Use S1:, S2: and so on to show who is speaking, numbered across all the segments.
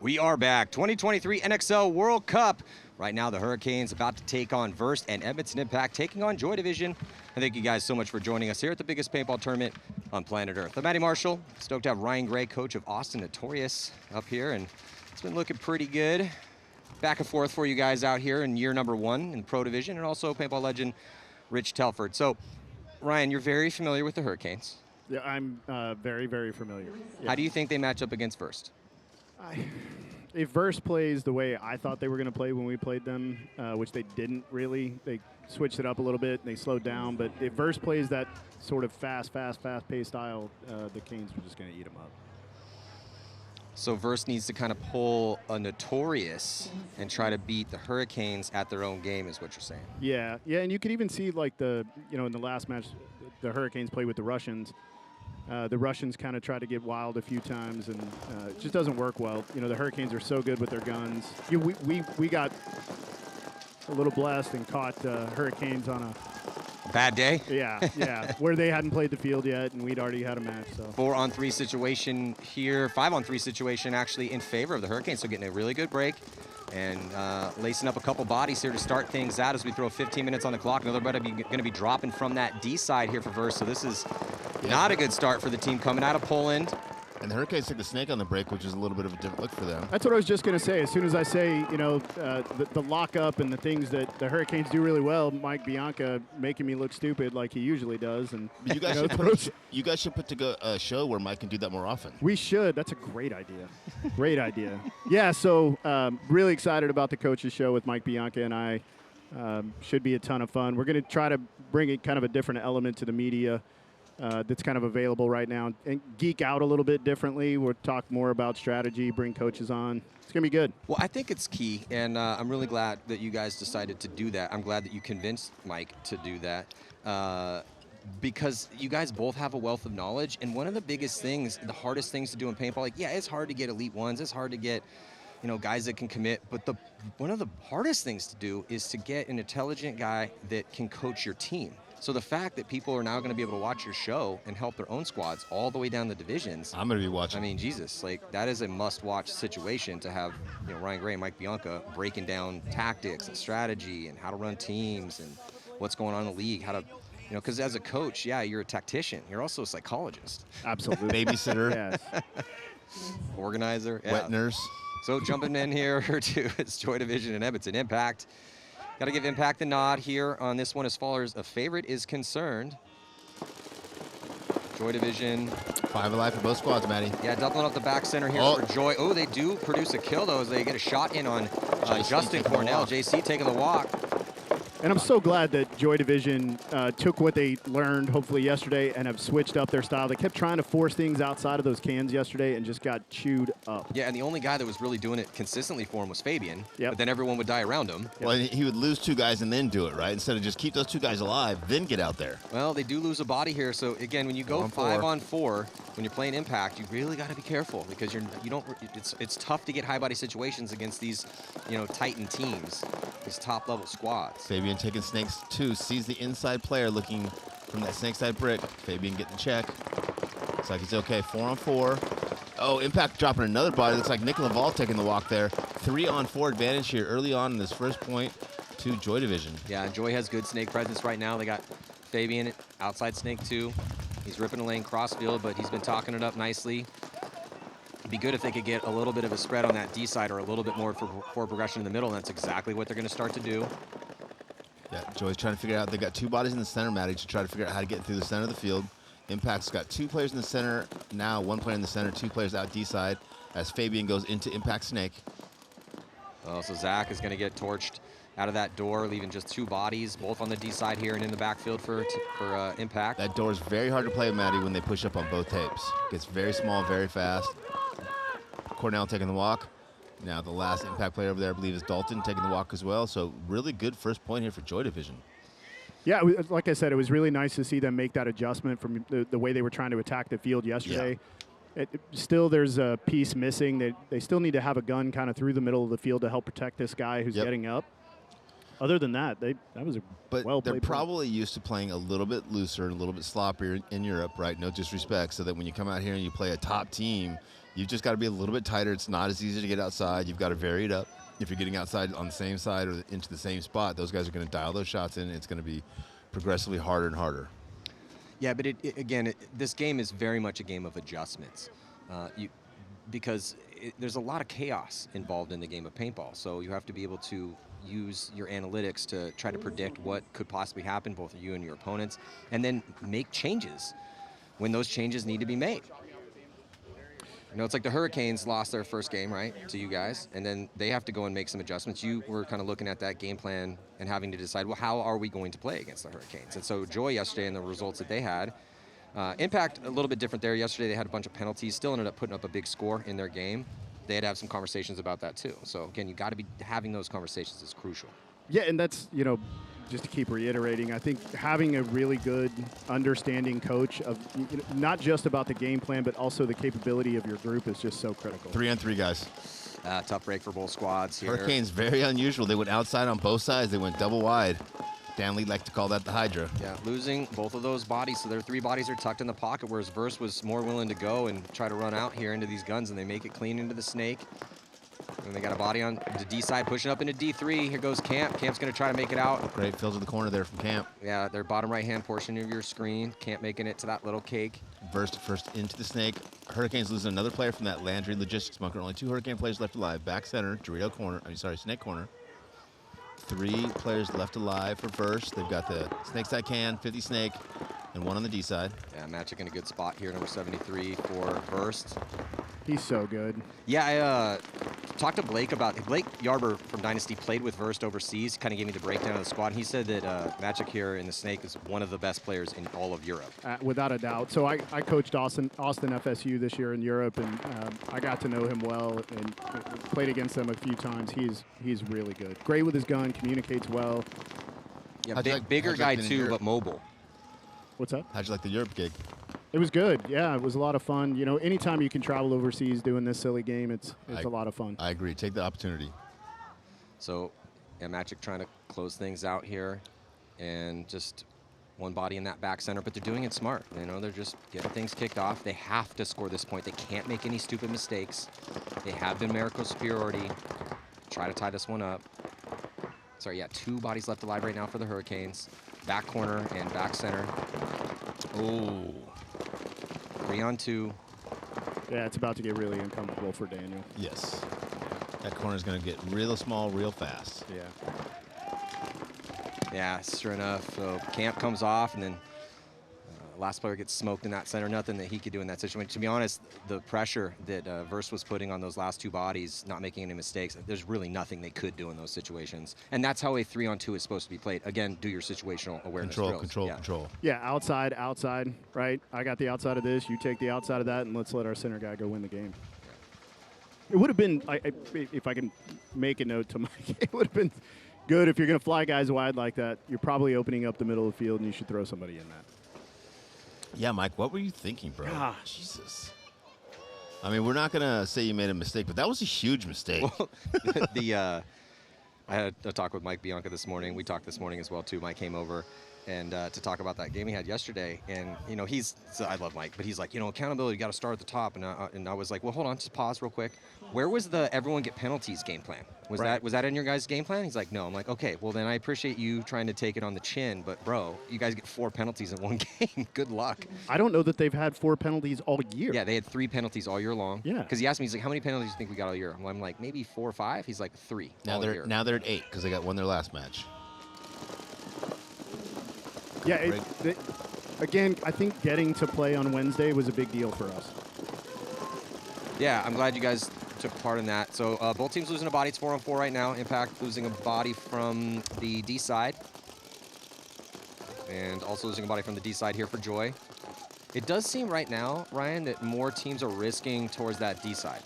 S1: We are back. 2023 NXL World Cup. Right now, the Hurricanes about to take on Virst and Edmonton Impact, taking on Joy Division. And thank you guys so much for joining us here at the biggest paintball tournament on planet Earth. I'm Matty Marshall. Stoked to have Ryan Gray, coach of Austin Notorious, up here, and it's been looking pretty good. Back and forth for you guys out here in year number 1 in Pro Division, and also paintball legend Rich Telford. So, Ryan, you're very familiar with the Hurricanes.
S2: Yeah, I'm very, very familiar. Yeah.
S1: How do you think they match up against Virst?
S2: If Virst plays the way I thought they were going to play when we played them, which they didn't really, they switched it up a little bit and they slowed down. But if Virst plays that sort of fast-paced style, the Canes are just going to eat them up.
S1: So Virst needs to kind of pull a Notorious and try to beat the Hurricanes at their own game, is what you're saying.
S2: Yeah, and you could even see like in the last match, the Hurricanes played with the Russians. The Russians kind of tried to get wild a few times, and it just doesn't work well. You know, the Hurricanes are so good with their guns. We got a little blessed and caught Hurricanes on a
S1: bad day.
S2: Yeah, where they hadn't played the field yet, and we'd already had a match. So
S1: 4-on-3 situation here, 5-on-3 situation actually in favor of the Hurricanes. So getting a really good break and lacing up a couple bodies here to start things out as we throw 15 minutes on the clock. Another body going to be dropping from that D side here for Virst. So this is not a good start for the team coming out of Poland.
S3: And the Hurricanes took the snake on the break, which is a little bit of a different look for them.
S2: That's what I was just going to say. As soon as I say, the lockup and the things that the Hurricanes do really well, Mike Bianca making me look stupid like he usually does. And
S3: you guys, should put to a show where Mike can do that more often.
S2: We should. That's a great idea. Great idea. Yeah, so really excited about the coaches show with Mike Bianca and I. Should be a ton of fun. We're going to try to bring a kind of a different element to the media. That's kind of available right now, and geek out a little bit differently. We'll talk more about strategy, bring coaches on. It's going to be good.
S1: Well, I think it's key, and I'm really glad that you guys decided to do that. I'm glad that you convinced Mike to do that because you guys both have a wealth of knowledge, and one of the biggest things, the hardest things to do in paintball, like, yeah, it's hard to get elite ones. It's hard to get, guys that can commit, but one of the hardest things to do is to get an intelligent guy that can coach your team. So the fact that people are now going to be able to watch your show and help their own squads all the way down the divisions.
S3: I'm going to be watching.
S1: I mean, Jesus, like that is a must-watch situation to have, Ryan Gray and Mike Bianca breaking down tactics and strategy and how to run teams and what's going on in the league, how to, because as a coach, yeah, you're a tactician. You're also a psychologist.
S2: Absolutely.
S3: Babysitter.
S2: Yes.
S1: Organizer. Yeah.
S3: Wet nurse.
S1: So jumping in here to it's Joy Division and Edmonton Impact. Got to give Impact the nod here on this one as far as a favorite is concerned. Joy Division.
S3: 5 alive for both squads, Matty.
S1: Yeah, doubling up the back center here for Joy. Oh, they do produce a kill, though, as they get a shot in on Justin Cornell. JC taking the walk.
S2: And I'm so glad that Joy Division took what they learned, hopefully, yesterday and have switched up their style. They kept trying to force things outside of those cans yesterday and just got chewed up.
S1: Yeah, and the only guy that was really doing it consistently for him was Fabian.
S2: Yep.
S1: But then everyone would die around him.
S3: Well, he would lose 2 guys and then do it, right? Instead of just keep those 2 guys alive, then get out there.
S1: Well, they do lose a body here. So, again, when you go 5-on-4, when you're playing Impact, you really got to be careful because it's tough to get high body situations against these, Titan teams, these top-level squads.
S3: Fabian taking snakes 2, sees the inside player looking from that snake side brick. Fabian getting the check. Looks like he's okay. 4-on-4. Oh, Impact dropping another body. Looks like Nick Laval taking the walk there. 3-on-4 advantage here early on in this first point to Joy Division.
S1: Yeah, and Joy has good snake presence right now. They got Fabian outside snake 2. He's ripping a lane crossfield, but he's been talking it up nicely. It'd be good if they could get a little bit of a spread on that D side or a little bit more for progression in the middle, and that's exactly what they're going to start to do.
S3: Yeah, Joy's trying to figure out. They got 2 bodies in the center, Matty, to try to figure out how to get through the center of the field. Impact's got 2 players in the center now, 1 player in the center, 2 players out D side as Fabian goes into Impact Snake.
S1: Oh, so Zach is going to get torched out of that door, leaving just 2 bodies, both on the D side here and in the backfield for Impact.
S3: That door is very hard to play with, Matty, when they push up on both tapes. Gets very small, very fast. Cornell taking the walk. Now the last Impact player over there, I believe, is Dalton taking the walk as well. So really good first point here for Joy Division.
S2: Yeah, like I said, it was really nice to see them make that adjustment from the way they were trying to attack the field yesterday. Yeah. Still, there's a piece missing. They still need to have a gun kind of through the middle of the field to help protect this guy who's getting up. Other than that, that was a well-played.
S3: They're probably used to playing a little bit looser and a little bit sloppier in Europe, right? No disrespect. So that when you come out here and you play a top team, You've just got to be a little bit tighter. It's not as easy to get outside. You've got to vary it up. If you're getting outside on the same side or into the same spot, those guys are going to dial those shots in. And it's going to be progressively harder and harder.
S1: Yeah, but this game is very much a game of adjustments. Because there's a lot of chaos involved in the game of paintball. So you have to be able to use your analytics to try to predict what could possibly happen, both you and your opponents, and then make changes when those changes need to be made. You know, it's like the Hurricanes lost their first game, right, to you guys, and then they have to go and make some adjustments. You were kind of looking at that game plan and having to decide, well, how are we going to play against the Hurricanes? And so Joy yesterday and the results that they had, Impact, a little bit different there. Yesterday they had a bunch of penalties, still ended up putting up a big score in their game. They had to have some conversations about that too. So again, you got to be having those conversations is crucial.
S2: Yeah, and that's, you know, just to keep reiterating, I think having a really good understanding coach of not just about the game plan, but also the capability of your group is just so critical.
S3: 3-on-3, guys.
S1: Tough break for both squads here.
S3: Hurricanes, very unusual. They went outside on both sides. They went double wide. Dan Lee liked to call that the Hydra.
S1: Yeah, losing both of those bodies, so their 3 bodies are tucked in the pocket, whereas Virst was more willing to go and try to run out here into these guns, and they make it clean into the snake. And they got a body on the D side, pushing up into D3. Here goes Camp. Camp's going to try to make it out.
S3: Great fills in the corner there from Camp.
S1: Yeah, their bottom right-hand portion of your screen. Camp making it to that little cake.
S3: Virst first into the snake. Hurricanes losing another player from that Landry Logistics bunker. Only 2 Hurricane players left alive. Back center, Dorito corner. Snake corner. 3 players left alive for Virst. They've got the snake side can, 50 snake, and 1 on the D side.
S1: Yeah, Magic in a good spot here, number 73 for Virst.
S2: He's so good.
S1: Yeah, I talked to Blake about Blake Yarber from Dynasty played with Virst overseas, kind of gave me the breakdown of the squad. He said that Magic here in the Snake is one of the best players in all of Europe.
S2: Without a doubt. So I coached Austin FSU this year in Europe, and I got to know him well and played against him a few times. He's really good. Great with his gun, communicates well.
S1: Yeah, bigger guy too, but mobile.
S2: What's up?
S3: How'd you like the Europe gig?
S2: It was good. Yeah, it was a lot of fun. You know, anytime you can travel overseas doing this silly game, it's a lot of fun.
S3: I agree. Take the opportunity.
S1: So, yeah, Magic trying to close things out here, and just 1 body in that back center, but they're doing it smart. You know, they're just getting things kicked off. They have to score this point. They can't make any stupid mistakes. They have been numerical superiority. Try to tie this one up. Sorry, yeah, 2 bodies left alive right now for the Hurricanes. Back corner and back center. Oh. 3-on-2.
S2: Yeah, it's about to get really uncomfortable for Daniel.
S3: Yes. That corner's going to get real small real fast.
S2: Yeah.
S1: Yeah, sure enough. So Camp comes off, and then last player gets smoked in that center. Nothing that he could do in that situation. To be honest, the pressure that Virst was putting on those last 2 bodies, not making any mistakes, there's really nothing they could do in those situations. And that's how a 3-on-2 is supposed to be played. Again, do your situational awareness drills.
S3: Control.
S2: Yeah, outside, right? I got the outside of this. You take the outside of that, and let's let our center guy go win the game. It would have been, if I can make a note to Mike, it would have been good if you're going to fly guys wide like that. You're probably opening up the middle of the field, and you should throw somebody in that.
S3: Yeah, Mike, what were you thinking, bro?
S2: Gosh.
S3: Jesus. I mean, we're not going to say you made a mistake, but that was a huge mistake.
S1: Well, I had a talk with Mike Bianca this morning. We talked this morning as well, too. Mike came over and to talk about that game he had yesterday. And, you know, I love Mike, but he's like, you know, accountability, you got to start at the top. And I was like, well, hold on, just pause real quick. Where was the everyone get penalties game plan? Was that in your guys' game plan? He's like, no. I'm like, okay, well, then I appreciate you trying to take it on the chin. But, bro, you guys get 4 penalties in 1 game. Good luck.
S2: I don't know that they've had 4 penalties all year.
S1: Yeah, they had 3 penalties all year long.
S2: Yeah.
S1: Because he asked me, he's like, how many penalties do you think we got all year? I'm like, maybe 4 or 5. He's like, 3
S3: Now they're at 8 because they got 1 their last match.
S2: Yeah, again, I think getting to play on Wednesday was a big deal for us.
S1: Yeah, I'm glad you guys took part in that. So both teams losing a body. It's 4-on-4 right now. Impact losing a body from the D side. And also losing a body from the D side here for Joy. It does seem right now, Ryan, that more teams are risking towards that D side.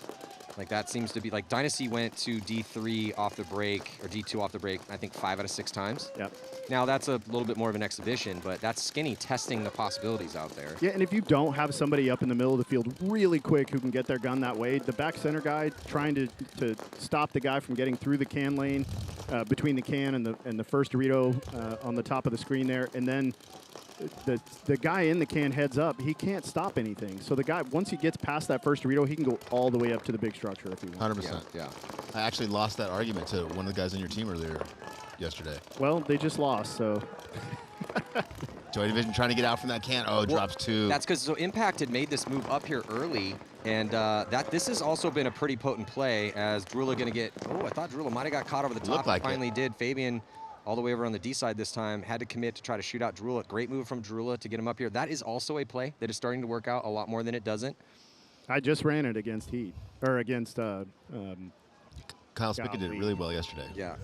S1: Like that seems to be, like Dynasty went to D3 off the break, or D2 off the break, I think 5 out of 6 times.
S2: Yep.
S1: Now that's a little bit more of an exhibition, but that's Skinny testing the possibilities out there.
S2: Yeah, and if you don't have somebody up in the middle of the field really quick who can get their gun that way, the back center guy trying to stop the guy from getting through the can lane between the can and the first Dorito on the top of the screen there, and then the guy in the can heads up, he can't stop anything. So the guy, once he gets past that first Dorito, he can go all the way up to the big structure if he wants.
S3: 100%.
S1: Yeah.
S3: I actually lost that argument to one of the guys on your team earlier yesterday.
S2: Well, they just lost, so.
S3: Joy Division trying to get out from that can. Oh, drops 2.
S1: That's because Impact had made this move up here early, and this has also been a pretty potent play as Drula going to get. Oh, I thought Drula might have got caught over the top.
S3: Looked like
S1: finally did. Fabian, all the way over on the D side this time, had to commit to try to shoot out Drula. Great move from Drula to get him up here. That is also a play that is starting to work out a lot more than it doesn't.
S2: I just ran it against Heat, or against.
S3: Kyle Spickett did it really well yesterday.
S1: Yeah.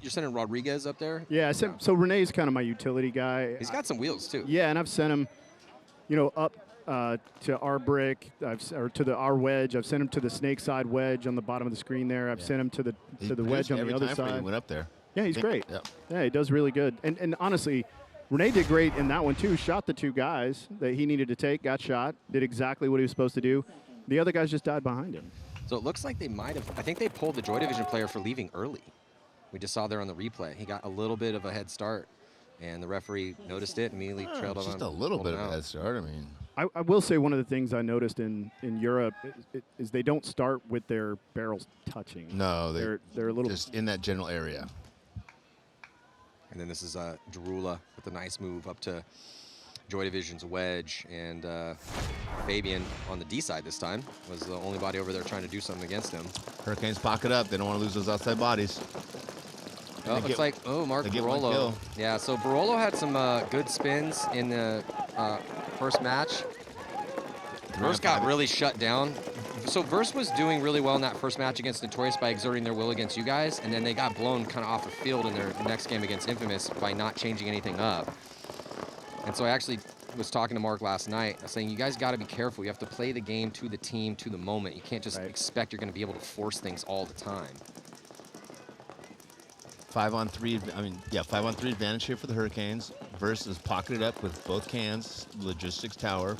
S1: You're sending Rodriguez up there?
S2: Yeah, so Renee's kind of my utility guy.
S1: He's got some wheels too.
S2: Yeah, and I've sent him, up to our brick, or to our wedge. I've sent him to the snake side wedge on the bottom of the screen there. I've sent him to the wedge on the other side.
S3: He went up there.
S2: Yeah, he's great.
S3: Yeah.
S2: Yeah, he does really good. And honestly, Renee did great in that one too. Shot the 2 guys that he needed to take, got shot, did exactly what he was supposed to do. The other guys just died behind him.
S1: So it looks like they might have, I think they pulled the Joy Division player for leaving early. We just saw there on the replay. He got a little bit of a head start, and the referee noticed it, immediately trailed on him.
S3: Just a little bit of a head start, I mean.
S2: I will say one of the things I noticed in Europe is they don't start with their barrels touching.
S3: No,
S2: they're a little
S3: just in that general area.
S1: And then this is Drula with a nice move up to Joy Division's wedge, and Fabian on the D side this time was the only body over there trying to do something against him.
S3: Hurricanes pocket up. They don't want to lose those outside bodies.
S1: Oh, it looks like, Mark Barolo. Yeah, so Barolo had some good spins in the first match. Virst got really shut down. So Virst was doing really well in that first match against Notorious by exerting their will against you guys, and then they got blown kind of off the field in their next game against Infamous by not changing anything up. And so I actually was talking to Mark last night, saying you guys got to be careful. You have to play the game to the team, to the moment. You can't just expect you're going to be able to force things all the time.
S3: 5-on-3, 5-on-3 advantage here for the Hurricanes. Virst is pocketed up with both cans, logistics tower.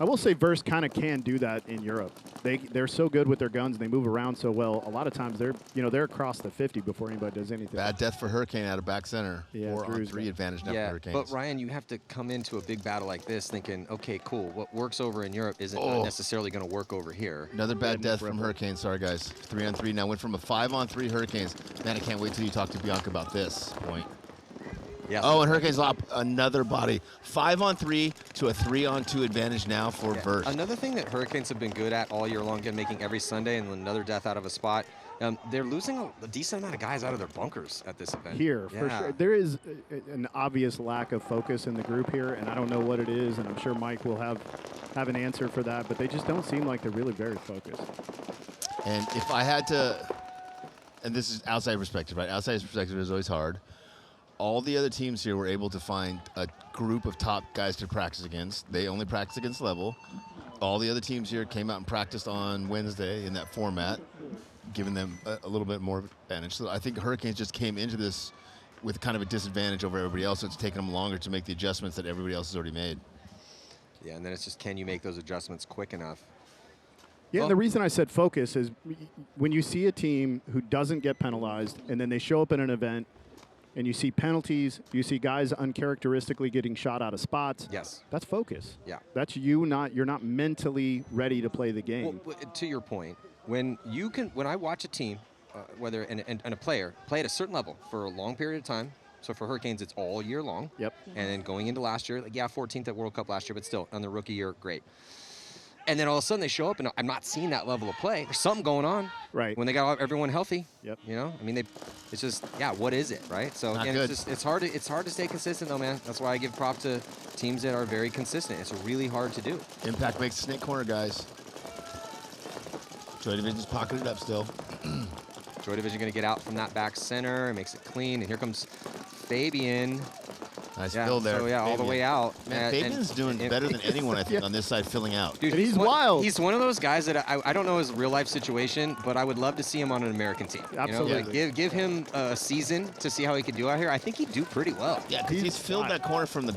S2: I will say Virst kind of can do that in Europe. They're so good with their guns and they move around so well. A lot of times they're across the 50 before anybody does anything.
S3: Bad death for Hurricane out of back center.
S2: Yeah,
S3: 4-on-3 advantage now for Hurricanes.
S1: But Ryan, you have to come into a big battle like this thinking, okay, cool. What works over in Europe isn't necessarily going to work over here.
S3: Another bad death from Hurricanes. Sorry, guys. 3-on-3 now went from a 5-on-3 Hurricanes. Man, I can't wait till you talk to Bianca about this point.
S1: Yeah.
S3: Oh, and Hurricanes lop another body. 5-on-3 to a 3-on-2 advantage now for Virst.
S1: Another thing that Hurricanes have been good at all year long, again, making every Sunday and another death out of a spot. They're losing a decent amount of guys out of their bunkers at this event.
S2: Here, for sure. There is an obvious lack of focus in the group here, and I don't know what it is, and I'm sure Mike will have an answer for that, but they just don't seem like they're really very focused.
S3: And if I had to, and this is outside perspective, right? Outside perspective is always hard. All the other teams here were able to find a group of top guys to practice against. They only practice against level. All the other teams here came out and practiced on Wednesday in that format, giving them a little bit more advantage. So I think Hurricanes just came into this with kind of a disadvantage over everybody else. So it's taken them longer to make the adjustments that everybody else has already made.
S1: Yeah, and then it's just, can you make those adjustments quick enough?
S2: Yeah, and the reason I said focus is when you see a team who doesn't get penalized and then they show up in an event and you see penalties, you see guys uncharacteristically getting shot out of spots.
S1: Yes.
S2: That's focus.
S1: Yeah.
S2: That's you're not mentally ready to play the game.
S1: Well, to your point, when I watch a team, whether and a player play at a certain level for a long period of time. So for Hurricanes, it's all year long.
S2: Yep.
S1: And then going into last year, 14th at World Cup last year, but still on the rookie year, great. And then all of a sudden they show up, and I'm not seeing that level of play. There's something going on.
S2: Right.
S1: When they got everyone healthy.
S2: Yep.
S1: It's just, what is it, right? So
S3: Not
S1: again,
S3: good.
S1: it's hard to stay consistent though, man. That's why I give prop to teams that are very consistent. It's really hard to do.
S3: Impact makes the snake corner, guys. Joy Division's pocketed up still.
S1: Joy Division going to get out from that back center, makes it clean, and here comes Fabian.
S3: Nice fill there.
S1: So all the way out.
S3: Man, Fabian's doing better than anyone, I think, on this side, filling out.
S1: Dude,
S2: and he's wild.
S1: He's one of those guys that I don't know his real life situation, but I would love to see him on an American team.
S2: Absolutely.
S1: Give him a season to see how he could do out here. I think he'd do pretty well.
S3: Yeah, because he's filled that corner from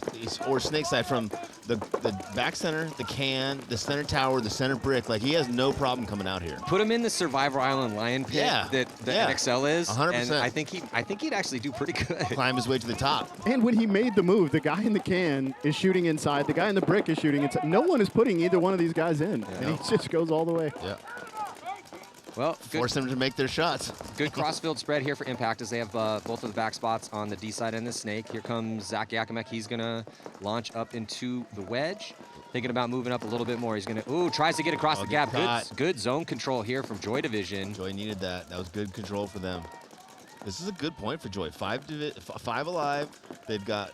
S3: or snake side from the back center, the can, the center tower, the center brick. Like, he has no problem coming out here.
S1: Put him in the Survivor Island lion pit that NXL is.
S3: 100%.
S1: And I think he'd actually do pretty good.
S3: Climb his way to the top.
S2: And when he made made the move. The guy in the can is shooting inside. The guy in the brick is shooting inside. No one is putting either one of these guys in. And he just goes all the way.
S3: Yeah.
S1: Well,
S3: Force them to make their shots.
S1: Good cross-field spread here for Impact as they have both of the back spots on the D side and the snake. Here comes Zach Yakimek. He's going to launch up into the wedge. Thinking about moving up a little bit more. He's going to, tries to get across the gap. Good zone control here from Joy Division.
S3: Joy needed that. That was good control for them. This is a good point for Joy. Five alive. They've got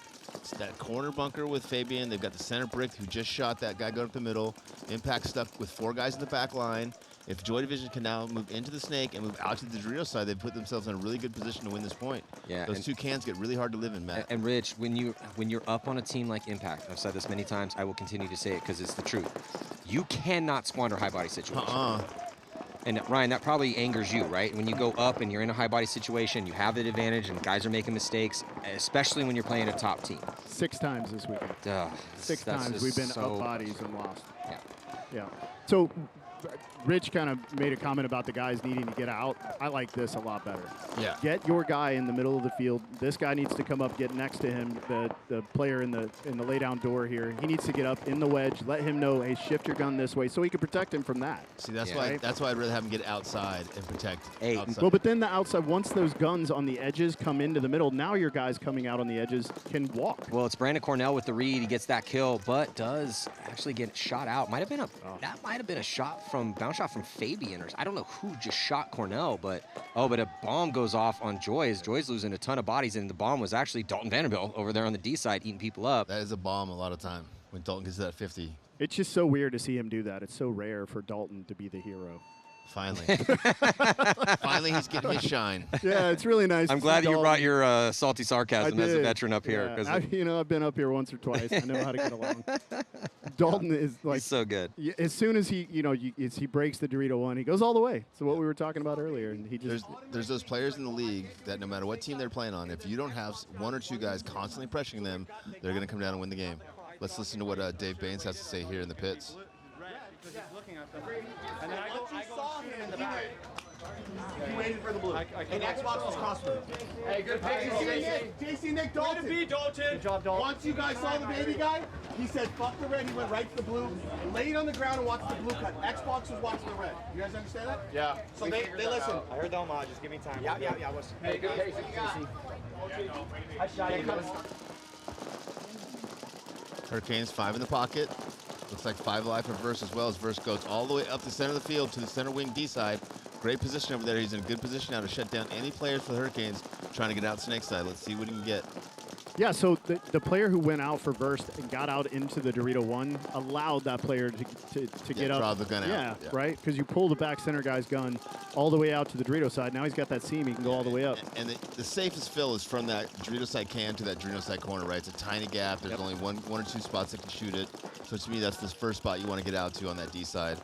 S3: that corner bunker with Fabian. They've got the center brick who just shot that guy going up the middle. Impact stuck with 4 guys in the back line. If Joy Division can now move into the snake and move out to the Dorito side, they've put themselves in a really good position to win this point.
S1: Yeah,
S3: those 2 cans get really hard to live in, Matt.
S1: And Rich, when you're up on a team like Impact, I've said this many times, I will continue to say it because it's the truth. You cannot squander high body situations. And Ryan, that probably angers you, right? When you go up and you're in a high body situation, you have the advantage and guys are making mistakes, especially when you're playing a top team.
S2: 6 times this weekend. 6 times we've been up bodies and lost. Yeah. So Rich kind of made a comment about the guys needing to get out. I like this a lot better.
S3: Yeah.
S2: Get your guy in the middle of the field. This guy needs to come up, get next to him. The player in the lay down door here. He needs to get up in the wedge. Let him know, hey, shift your gun this way, so he can protect him from that.
S3: See, that's why I'd rather have him get outside and protect. Outside.
S2: Well, but then the outside, once those guns on the edges come into the middle, now your guys coming out on the edges can walk.
S1: Well, it's Brandon Cornell with the read. He gets that kill, but does actually get shot out. That might have been a bounce shot from Fabian, or I don't know who just shot Cornell, but a bomb goes off on Joy as Joy's losing a ton of bodies, and the bomb was actually Dalton Vanderbilt over there on the D side eating people up.
S3: That is a bomb a lot of time when Dalton gets to that 50.
S2: It's just so weird to see him do that. It's so rare for Dalton to be the hero.
S3: Finally. Finally, he's getting his shine.
S2: Yeah, it's really nice.
S1: I'm glad that you brought your salty sarcasm as a veteran up here.
S2: Yeah. I've been up here once or twice. I know how to get along. Dalton is like
S1: he's so good.
S2: As soon as he, he breaks the Dorito one, he goes all the way. So what we were talking about earlier, and he just
S3: there's those players in the league that no matter what team they're playing on, if you don't have 1 or 2 guys constantly pressuring them, they're going to come down and win the game. Let's listen to what Dave Baines has to say here in the pits.
S4: And then I saw him in the back. He waited for the blue. And Xbox was crossfit. Hey, good picture, JC Nick Dalton. Good job, Dalton. Once you guys saw the baby guy, he said, fuck the red. He went right to the blue, laid on the ground and watched the blue cut. Xbox was watching the red. You guys understand that? Yeah. So they listen. I heard the homage. Just give me time. Yeah. Hey, good picture, JC. I shot him.
S3: Hurricanes 5 in the pocket. Looks like 5 alive for Virst as well as Virst goes all the way up the center of the field to the center wing D side. Great position over there. He's in a good position now to shut down any players for the Hurricanes trying to get out snake side. Let's see what he can get.
S2: Yeah, so the player who went out for Virst and got out into the Dorito 1 allowed that player to get up.
S3: Draw the gun out.
S2: Yeah, right? Because you pull the back center guy's gun all the way out to the Dorito side. Now he's got that seam. He can go all the way up.
S3: And the safest fill is from that Dorito side can to that Dorito side corner, right? It's a tiny gap. There's only one or two spots that can shoot it. So to me, that's the first spot you want to get out to on that D side.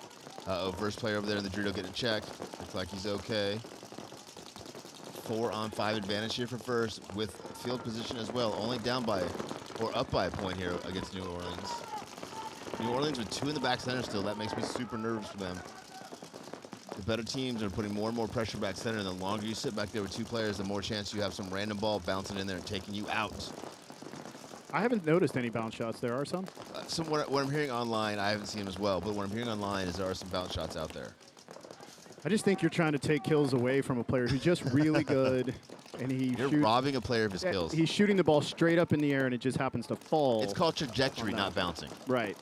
S3: Virst player over there in the Dorito getting checked. Looks like he's okay. 4-on-5 advantage here for Virst with field position as well. Only down by or up by a point here against New Orleans. New Orleans with 2 in the back center still. That makes me super nervous for them. The better teams are putting more and more pressure back center, and the longer you sit back there with 2 players, the more chance you have some random ball bouncing in there and taking you out.
S2: I haven't noticed any bounce shots. There are some?
S3: What I'm hearing online, I haven't seen them as well, but what I'm hearing online is there are some bounce shots out there.
S2: I just think you're trying to take kills away from a player who's just really good, and
S3: you're robbing a player of his kills.
S2: He's shooting the ball straight up in the air, and it just happens to fall.
S3: It's called trajectory, not bouncing.
S2: Right.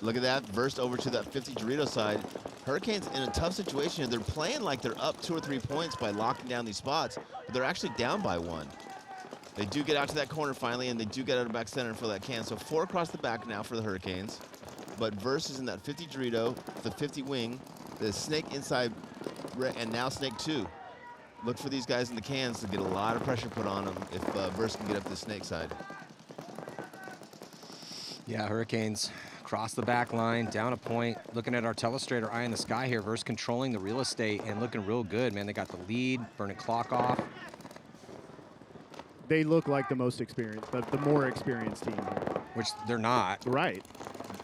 S3: Look at that. Virst over to that 50 Dorito side. Hurricanes in a tough situation. They're playing like they're up 2 or 3 points by locking down these spots, but they're actually down by 1. They do get out to that corner finally, and they do get out of back center and fill that can. So 4 across the back now for the Hurricanes. But Virst is in that 50 Dorito, the 50 wing, the snake inside, and now snake 2. Look for these guys in the cans to get a lot of pressure put on them if Virst can get up the snake side.
S1: Yeah, Hurricanes cross the back line, down a point. Looking at our telestrator eye in the sky here. Virst controlling the real estate and looking real good, man. They got the lead, burning clock off.
S2: They look like the most experienced, the more experienced team here.
S1: Which they're not.
S2: Right.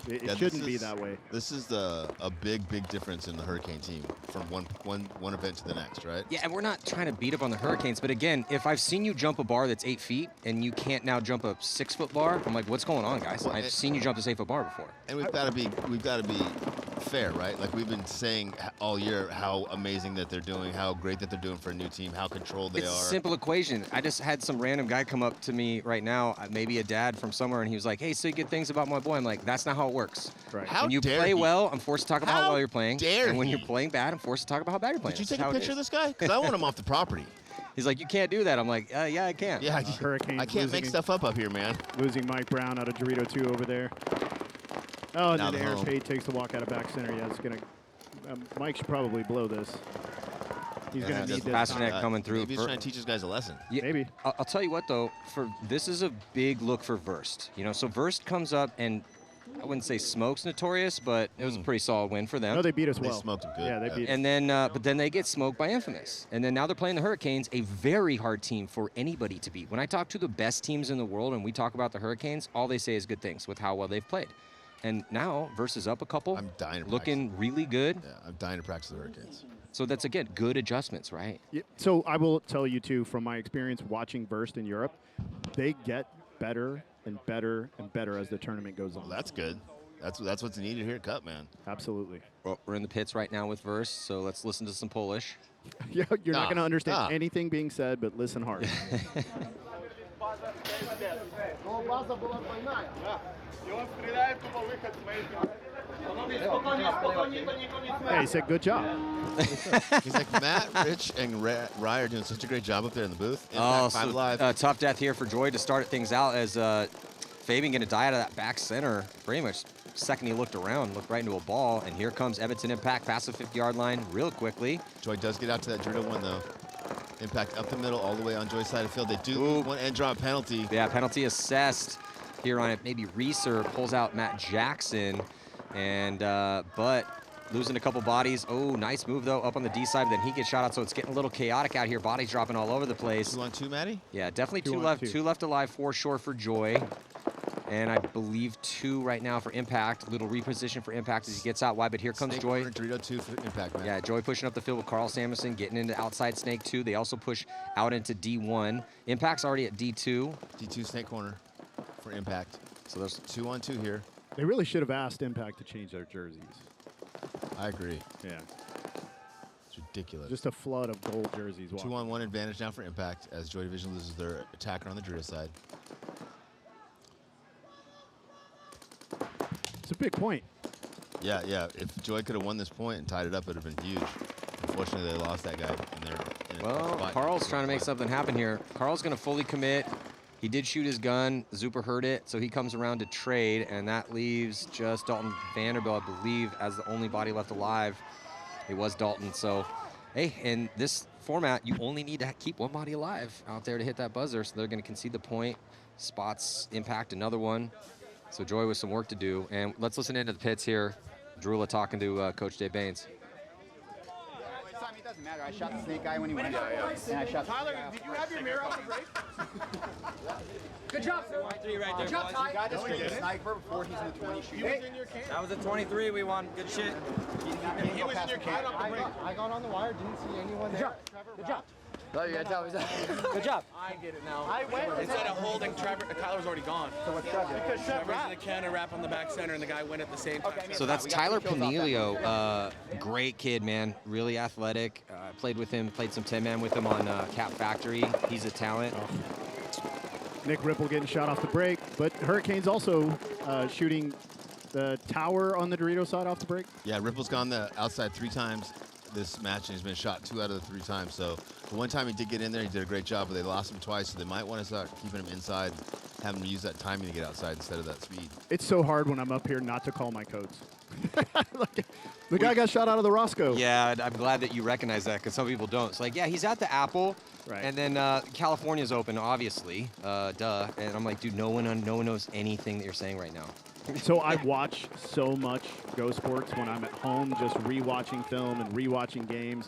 S2: It
S3: Yeah,
S2: shouldn't be that way.
S3: This is a big difference in the Hurricane team from one event to the next, right?
S1: Yeah, and we're not trying to beat up on the Hurricanes, but again, if I've seen you jump a bar that's 8 feet and you can't now jump a 6-foot bar, I'm like, what's going on, guys?
S3: Well,
S1: I've seen you jump this 8-foot bar before.
S3: And we've got to be fair, right? Like we've been saying all year how amazing that they're doing, how great that they're doing for a new team, how controlled they
S1: It's
S3: are.
S1: a simple equation. I just had some random guy come up to me right now, maybe a dad from somewhere, and he was like, hey, say good things about my boy. I'm like, that's not how it works.
S2: Right.
S3: How
S1: when you
S3: dare
S1: play
S3: he?
S1: well, I'm forced to talk about how
S3: How
S1: well you're playing.
S3: dare
S1: and when
S3: he?
S1: you're playing bad, I'm forced to talk about how bad you're playing.
S3: Did you
S1: That's
S3: take a
S1: how it
S3: picture of
S1: is.
S3: this guy? Because I want him off the property.
S1: He's like, you can't do that. I'm like, yeah, I can.
S3: Yeah,
S2: Hurricanes
S3: I can't make
S2: losing-
S3: stuff up here, man.
S2: Losing Mike Brown out of Dorito 2 over there. Oh, and
S3: Now
S2: then
S3: the
S2: Aaron
S3: home.
S2: Pate takes the walk out of back center. Yeah, it's going to... Mike should probably blow this. He's going to need this.
S1: Pasternak
S2: time.
S1: coming through.
S3: Maybe he's trying to teach his guys a lesson.
S1: Yeah,
S2: Maybe.
S1: I'll tell you what, though, this is a big look for Virst. You know, so Virst comes up and I wouldn't say smokes Notorious, but it was a pretty solid win for them.
S2: No, they beat us
S3: They
S2: well.
S3: smoked him good.
S2: Yeah, they beat us.
S1: And then, but then they get smoked by Infamous. And then now they're playing the Hurricanes, a very hard team for anybody to beat. When I talk to the best teams in the world and we talk about the Hurricanes, all they say is good things with how well they've played. And now Virst is up a couple.
S3: I'm dying to
S1: looking really good.
S3: Yeah, I'm dying to practice the Hurricanes.
S1: So that's, again, good adjustments, right?
S2: Yeah, so I will tell you, too, from my experience watching Virst in Europe, they get better and better and better as the tournament goes on.
S3: Well, that's good. That's what's needed here at Cup, man.
S2: Absolutely.
S1: Well, we're in the pits right now with Virst, so let's listen to some Polish.
S2: Yeah, you're not
S3: Ah,
S2: going to understand
S3: ah.
S2: anything being said, but listen hard. Hey, he said good job.
S3: He's like, Matt, Rich, and Rye are doing such a great job up there in the booth. Impact 5 Live.
S1: Tough death here for Joy to start things out as Fabian going to die out of that back center. Pretty much second he looked around, looked right into a ball, and here comes Edmonton Impact past the 50-yard line real quickly.
S3: Joy does get out to that Dorito 1, though. Impact up the middle, all the way on Joy's side of the field. They do
S1: Ooh.
S3: one end drop penalty.
S1: Yeah, penalty assessed here on it. Maybe Reeser pulls out Matt Jackson, and but losing a couple bodies. Oh, nice move, though, up on the D side, but then he gets shot out, so it's getting a little chaotic out here. Bodies dropping all over the place.
S3: 2 on 2, Matty?
S1: Yeah, definitely
S2: Two
S1: two
S2: on
S1: left.
S2: two.
S1: Two left alive, 4 short for Joy. And I believe 2 right now for Impact. Little reposition for Impact as he gets out wide, but here comes
S3: Snake
S1: Joy.
S3: corner, Dorito 2 for Impact, man.
S1: Yeah, Joy pushing up the field with Carl Samuelson, getting into outside Snake 2. They also push out into D1. Impact's already at D2.
S3: D2 Snake corner for Impact.
S1: So there's
S3: 2 on 2 here.
S2: They really should have asked Impact to change their jerseys.
S3: I agree.
S2: Yeah,
S3: It's ridiculous.
S2: just a flood of gold jerseys.
S3: 2 on 1 advantage now for Impact as Joy Division loses their attacker on the Dorito side.
S2: It's a big point.
S3: Yeah, yeah. If Joy could have won this point and tied it up, it would have been huge. Unfortunately, they lost that guy. And they're in a
S1: Well,
S3: spot.
S1: Carl's trying to make something happen here. Carl's going to fully commit. He did shoot his gun. Zuper heard it, so he comes around to trade, and that leaves just Dalton Vanderbilt, I believe, as the only body left alive. It was Dalton. So, hey, in this format, you only need to keep one body alive out there to hit that buzzer, so they're going to concede the point. Spots Impact another one. So Joy with some work to do. And let's listen into the pits here. Drula talking to Coach Dave Baines.
S5: It doesn't matter. I shot the snake guy when he went. And I shot
S4: Tyler, did you have your mirror off the break?
S5: Good job, sir. Good job, Ty. Guy just
S4: didn't.
S5: sniper before he's in the 20 shoot.
S4: He was in your can.
S6: That was a 23 we won. Good shit.
S4: He was in your can off the break.
S5: I got on the wire, didn't see anyone there. Good job.
S6: No, you gotta tell me. Good job.
S4: I get it now. I went. Instead of holding Trevor, Tyler's already gone. So what's Trevor? Because Trevor's in the counter wrap on the back center, and the guy went at the same time.
S1: So that's Tyler Panilio. Great kid, man. Really athletic. Played with him, played some 10-man with him on Cap Factory. He's a talent.
S2: Nick Ripple getting shot off the break, but Hurricanes also shooting the tower on the Dorito side off the break.
S3: Yeah, Ripple's gone the outside 3 times this match, and he's been shot 2 out of the 3 times. So the one time he did get in there, he did a great job, but they lost him twice, so they might want to start keeping him inside, having him use that timing to get outside instead of that speed.
S2: It's so hard when I'm up here not to call my codes. Like, the guy got shot out of the Roscoe.
S1: Yeah, I'm glad that you recognize that because some people don't. It's like, yeah, he's at the Apple,
S2: Right.
S1: and then California's open, obviously, duh. And I'm like, dude, no one knows anything that you're saying right now.
S2: So I watch so much Go Sports when I'm at home, just rewatching film and rewatching games.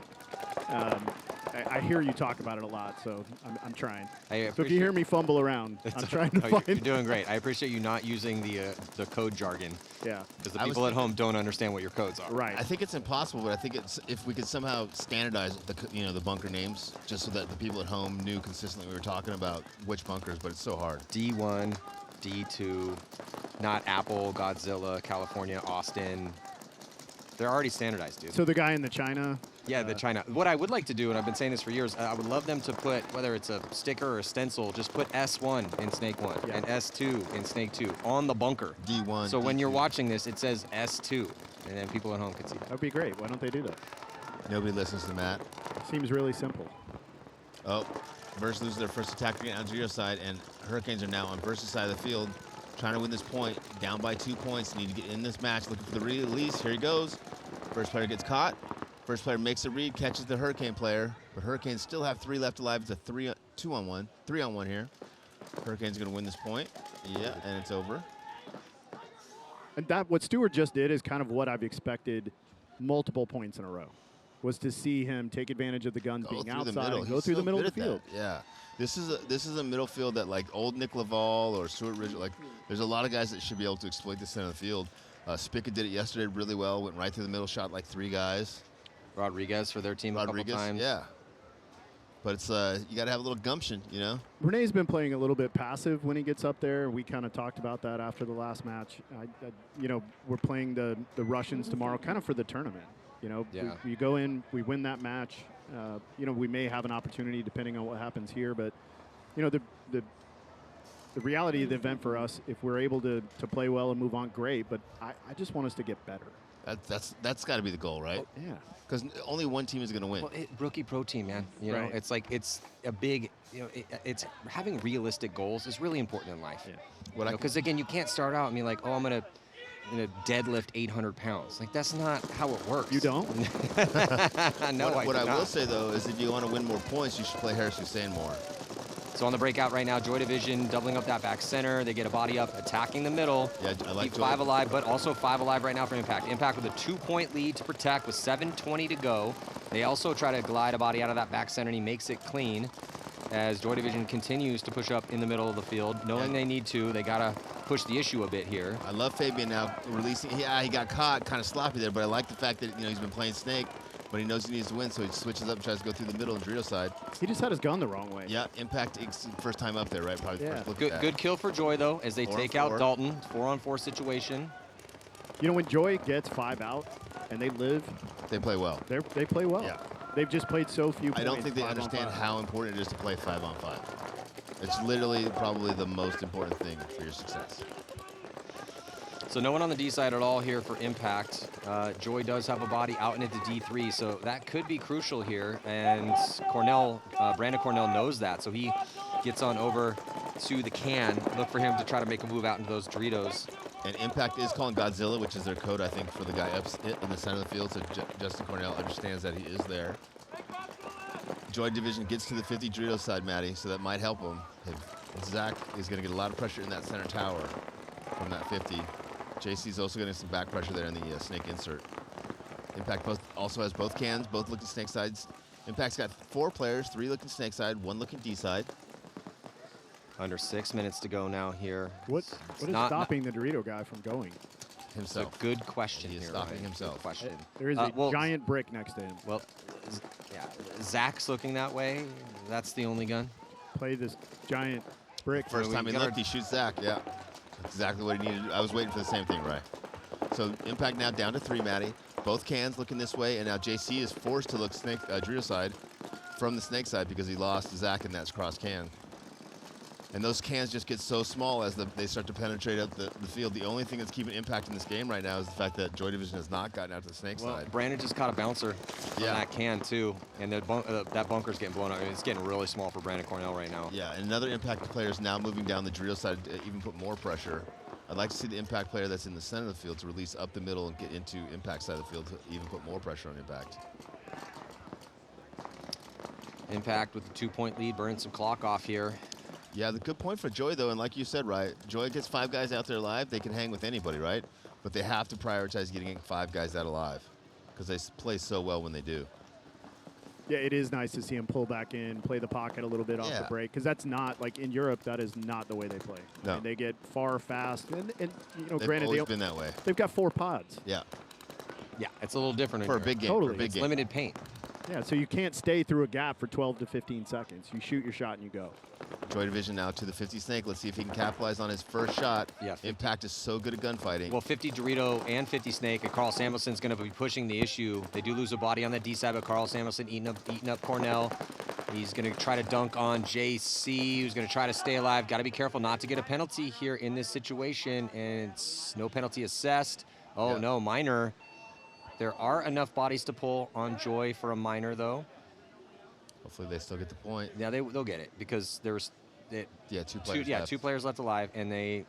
S2: I hear you talk about it a lot, so I'm trying.
S1: I
S2: So if you
S1: appreciate-
S2: hear me fumble around, I'm trying to
S1: No, you're
S2: find.
S1: doing great. I appreciate you not using the code jargon
S2: Yeah,
S1: because the
S3: I was
S1: people at
S3: thinking-
S1: home don't understand what your codes are.
S2: right.
S3: I think it's impossible, but I think it's if we could somehow standardize the bunker names, just so that the people at home knew consistently we were talking about which bunkers. But it's so hard.
S1: D1, D2, not Apple, Godzilla, California, Austin. They're already standardized, dude.
S2: So the guy in the China.
S1: Yeah, the China. What I would like to do, and I've been saying this for years, I would love them to put, whether it's a sticker or a stencil, just put S1 in Snake 1
S2: Yeah.
S1: and S2 in Snake 2 on the bunker.
S3: D1.
S1: So when you're
S3: D2.
S1: watching this, it says S2, and then people at home can see that.
S2: That'd be great. Why don't they do that?
S3: Nobody listens to Matt.
S2: Seems really simple.
S3: Oh, Virst loses their first attack again on Gio's side, and Hurricanes are now on Virst's side of the field, trying to win this point, down by 2 points. Need to get in this match, looking for the release. Here he goes. First player gets caught. First player makes a read, catches the Hurricane player, but Hurricanes still have 3 left alive. It's a 2-on-1, 3-on-1 here. Hurricanes going to win this point. Yeah, and it's over.
S2: And that what Stewart just did is kind of what I've expected multiple points in a row. Was to see him take advantage of the guns being outside and go
S3: He's
S2: through the
S3: so
S2: middle
S3: good
S2: of the
S3: at
S2: field.
S3: that. Yeah, this is a middle field that like old Nick Laval or Stuart Ridge. Like, there's a lot of guys that should be able to exploit this center of the field. Spica did it yesterday really well. Went right through the middle, shot like 3 guys.
S1: Rodriguez for their team
S3: Rodriguez,
S1: a couple times.
S3: yeah. But it's you got to have a little gumption, you know.
S2: Renee's been playing a little bit passive when he gets up there. We kind of talked about that after the last match. We're playing the Russians tomorrow, kind of for the tournament.
S1: Yeah.
S2: We go in, we win that match. We may have an opportunity depending on what happens here, but the reality of the event for us, if we're able to play well and move on, great. But I just want us to get better.
S3: That's got to be the goal, right?
S2: Yeah.
S3: Because only one team is going to win.
S1: Well, rookie pro team, man. You know,
S2: Right.
S1: it's like it's a big. It's having realistic goals is really important in life.
S2: Yeah.
S1: Because again, you can't start out and be like, oh, I'm gonna deadlift 800 pounds. Like that's not how it works.
S2: You don't?
S1: No,
S3: what I
S1: do not.
S3: will say though is if you want to win more points, you should play Harris Hussein more.
S1: So on the breakout right now, Joy Division doubling up that back center. They get a body up, attacking the middle.
S3: Yeah, I like
S1: Keep
S3: Joy.
S1: 5 alive, but also 5 alive right now for Impact. Impact with a 2-point lead to protect with 7:20 to go. They also try to glide a body out of that back center, and he makes it clean as Joy Division continues to push up in the middle of the field. Knowing they need to, they got to push the issue a bit here.
S3: I love Fabian now releasing. Yeah, he got caught kind of sloppy there, but I like the fact that he's been playing Snake, but he knows he needs to win, so he switches up and tries to go through the middle and Dorito side.
S2: He just had his gun the wrong way.
S3: Yeah, Impact first time up there, right? Probably
S2: Yeah.
S3: first look at that.
S1: Good kill for Joy, though, as they
S3: 4 on
S1: take out
S3: 4.
S1: Dalton. 4-on-4 situation.
S2: When Joy gets 5 out and they live,
S3: They play well.
S2: they play well.
S3: Yeah.
S2: They've just played so few points.
S3: I don't think they
S2: 5 on
S3: understand
S2: 5.
S3: how important it is to play 5-on-5. It's literally probably the most important thing for your success.
S1: So no one on the D side at all here for Impact. Joy does have a body out into D3, so that could be crucial here. And Brandon Cornell knows that, so he gets on over to the can. Look for him to try to make a move out into those Doritos.
S3: And Impact is calling Godzilla, which is their code, I think, for the guy up in the center of the field. So Justin Cornell understands that he is there. Joy Division gets to the 50 Dorito side, Maddie, so that might help him. Zach is going to get a lot of pressure in that center tower from that 50. JC's also getting some back pressure there in the Snake insert. Impact also has both cans, both looking Snake sides. Impact's got 4 players, 3 looking Snake side, 1 looking D side.
S1: Under 6 minutes to go now here.
S2: What is
S1: not-
S2: stopping the Dorito guy from going?
S1: It's a
S3: Himself.
S1: good question
S3: He is
S1: here.
S3: stopping
S1: Ryan.
S3: himself.
S1: Good question.
S2: There is a
S1: well,
S2: giant brick next to him.
S1: Well, yeah, Zach's looking that way. That's the only gun.
S2: Play this giant brick.
S3: First
S1: we
S3: time he
S1: gotta-
S3: looked, he shoots Zach. Yeah, that's exactly what he needed. I was waiting for the same thing, right? So Impact now down to 3, Maddie. Both cans looking this way, and now JC is forced to look Dorito side from the Snake side because he lost Zach in that cross can. And those cans just get so small as they start to penetrate up the field. The only thing that's keeping Impact in this game right now is the fact that Joy Division has not gotten out to the Snake
S1: Well,
S3: side.
S1: Brandon just caught a bouncer from
S3: Yeah.
S1: that can too, and that bunker's getting blown up. I mean, it's getting really small for Brandon Cornell right now.
S3: Yeah, and another Impact player is now moving down the Dorito side to even put more pressure. I'd like to see the Impact player that's in the center of the field to release up the middle and get into Impact side of the field to even put more pressure on Impact.
S1: Impact with the 2-point lead, burning some clock off here.
S3: Yeah, the good point for Joy, though, and like you said, right, Joy gets 5 guys out there alive. They can hang with anybody, right? But they have to prioritize getting 5 guys out alive because they play so well when they do.
S2: Yeah, it is nice to see him pull back in, play the pocket a little bit off the break, because that's not, like in Europe, that is not the way they play.
S3: No.
S2: I mean, they get far fast, and you know,
S3: They've
S2: granted,
S3: always been that way.
S2: They've got 4 pods.
S3: Yeah.
S1: Yeah, it's a little different
S3: For a
S1: in
S3: big game.
S2: Totally.
S3: For a big
S1: It's
S3: game.
S1: limited paint.
S2: Yeah, so you can't stay through a gap for 12 to 15 seconds. You shoot your shot and you go.
S3: Joy Division now to the 50 Snake. Let's see if he can capitalize on his first shot.
S1: Yeah, 50.
S3: Impact is so good at gunfighting.
S1: Well, 50 Dorito and 50 Snake, and Carl Samuelson's going to be pushing the issue. They do lose a body on the D side, but Carl Samuelson eating up Cornell. He's going to try to dunk on JC, who's going to try to stay alive. Got to be careful not to get a penalty here in this situation, and it's no penalty assessed. Oh, no, minor. There are enough bodies to pull on Joy for a minor, though.
S3: Hopefully they still get the point.
S1: Yeah, they'll get it because there's
S3: two players left.
S1: 2 players left alive, and they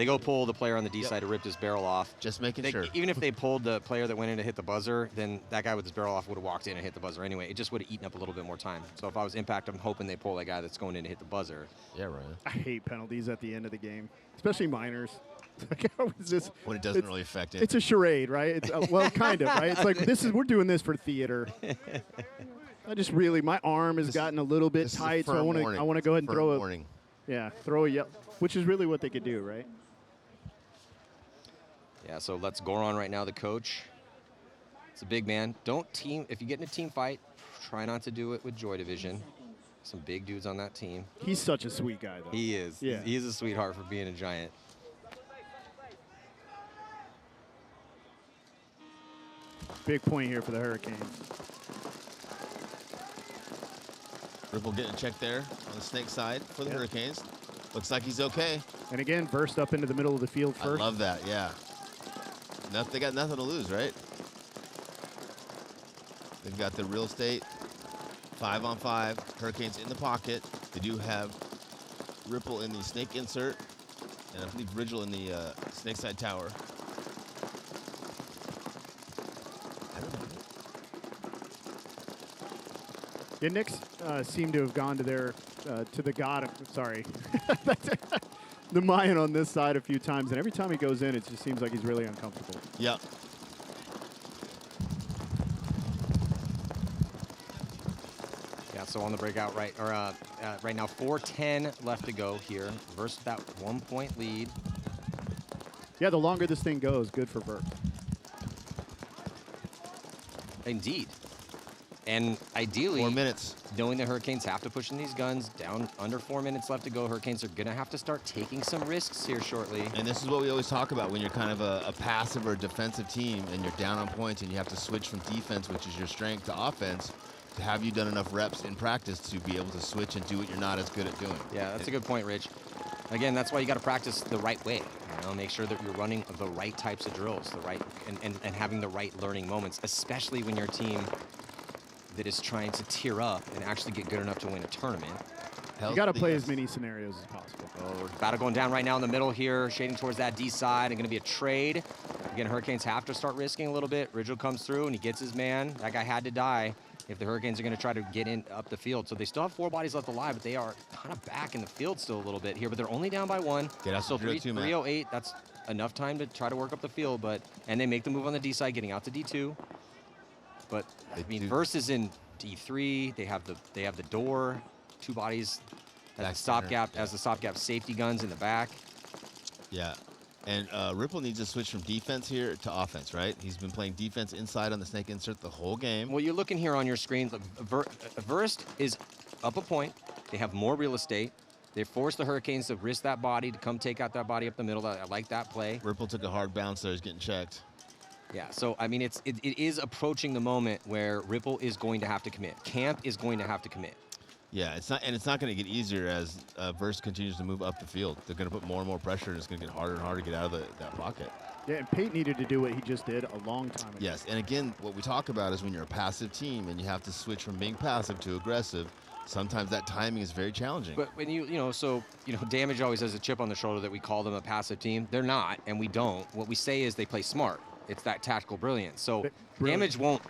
S1: go pull the player on the D side who ripped his barrel off.
S3: Just making sure.
S1: Even if they pulled the player that went in to hit the buzzer, then that guy with his barrel off would have walked in and hit the buzzer anyway. It just would have eaten up a little bit more time. So if I was Impact, I'm hoping they pull that guy that's going in to hit the buzzer.
S3: Yeah, Ryan.
S2: I hate penalties at the end of the game, especially minors. Like, how is this?
S3: When it doesn't really affect it.
S2: It's a charade, right? It's well, kind of, right? It's like we're doing this for theater. I just really, my arm has gotten a little bit tight, so I want to go ahead and throw
S3: warning.
S2: Throw a yell, which is really what they could do, right?
S1: Yeah, so let's Goron right now, the coach. It's a big man. If you get in a team fight, try not to do it with Joy Division. Some big dudes on that team.
S2: He's such a sweet guy, though.
S1: He is.
S2: Yeah.
S1: He is a sweetheart for being a giant.
S2: Big point here for the Hurricanes.
S3: Ripple getting a check there on the Snake side for the Hurricanes. Looks like he's okay.
S2: And again, Virst up into the middle of the field first.
S3: I love that, yeah. They got nothing to lose, right? They've got the real estate, 5-on-5. Hurricanes in the pocket. They do have Ripple in the Snake insert, and I believe Rigel in the Snake side tower.
S2: Yeah, Knicks seem to have gone to their to the god. Sorry, the Mayan on this side a few times, and every time he goes in, it just seems like he's really uncomfortable.
S3: Yep.
S1: Yeah, so on the breakout right now, 4:10 left to go here. Versus that 1-point lead.
S2: Yeah, the longer this thing goes, good for Virst.
S1: Indeed. And ideally,
S3: 4 minutes.
S1: Knowing the Hurricanes have to push in these guns, down under 4 minutes left to go, Hurricanes are going to have to start taking some risks here shortly.
S3: And this is what we always talk about when you're kind of a passive or defensive team and you're down on points and you have to switch from defense, which is your strength, to offense. To have you done enough reps in practice to be able to switch and do what you're not as good at doing.
S1: Yeah, that's a good point, Rich. Again, that's why you got to practice the right way. You know, make sure that you're running the right types of drills, and having the right learning moments, especially when your team that is trying to tier up and actually get good enough to win a tournament.
S2: You got to play as many scenarios as possible.
S1: Oh, battle going down right now in the middle here, shading towards that D side, and going to be a trade. Again, Hurricanes have to start risking a little bit. Rigel comes through and he gets his man. That guy had to die if the Hurricanes are going to try to get in up the field. So they still have 4 bodies left alive, but they are kind of back in the field still a little bit here. But they're only down by 1.
S3: Get out
S1: so
S3: to
S1: 308. That's enough time to try to work up the field. And they make the move on the D side, getting out to D2. But I mean, Virst is in D3. They have the door, 2 bodies as the stopgap safety guns in the back.
S3: Yeah. And Ripple needs to switch from defense here to offense, right? He's been playing defense inside on the Snake insert the whole game.
S1: Well, you're looking here on your screen. Virst is up a point. They have more real estate. They forced the Hurricanes to risk that body, to come take out that body up the middle. I like that play.
S3: Ripple took a hard bounce there. He's getting checked.
S1: Yeah, so, I mean, it is approaching the moment where Ripple is going to have to commit. Camp is going to have to commit.
S3: Yeah, it's not going to get easier as Virst continues to move up the field. They're going to put more and more pressure, and it's going to get harder and harder to get out of that pocket.
S2: Yeah, and Pate needed to do what he just did a long time ago.
S3: Yes, and again, what we talk about is when you're a passive team and you have to switch from being passive to aggressive, sometimes that timing is very challenging.
S1: But when Damage always has a chip on the shoulder that we call them a passive team. They're not, and we don't. What we say is they play smart. It's that tactical brilliance. So Damage won't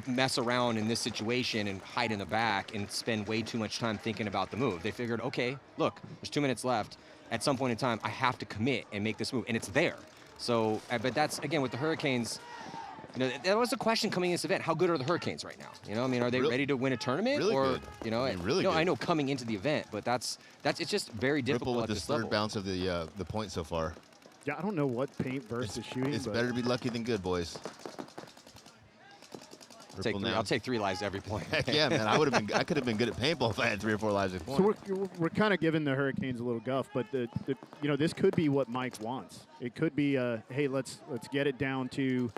S1: mess around in this situation and hide in the back and spend way too much time thinking about the move. They figured, okay, look, there's 2 minutes left. At some point in time, I have to commit and make this move, and it's there. So, but that's, again, with the Hurricanes, that was a question coming in this event. How good are the Hurricanes right now? I mean, are they ready to win a tournament?
S3: Really
S1: or,
S3: good. Really good.
S1: I know coming into the event, but it's just very difficult
S3: Ripple with
S1: at
S3: this
S1: this
S3: third
S1: level.
S3: bounce of the point so far.
S2: Yeah, I don't know what paint Virst is shooting.
S3: It's
S2: but
S3: better to be lucky than good, boys.
S1: I'll take 3 lives every point.
S3: Heck yeah, man! I could have been good at paintball if I had 3 or 4 lives at point.
S2: So we're kind of giving the Hurricanes a little guff, but this could be what Mike wants. It could be hey, let's get it down to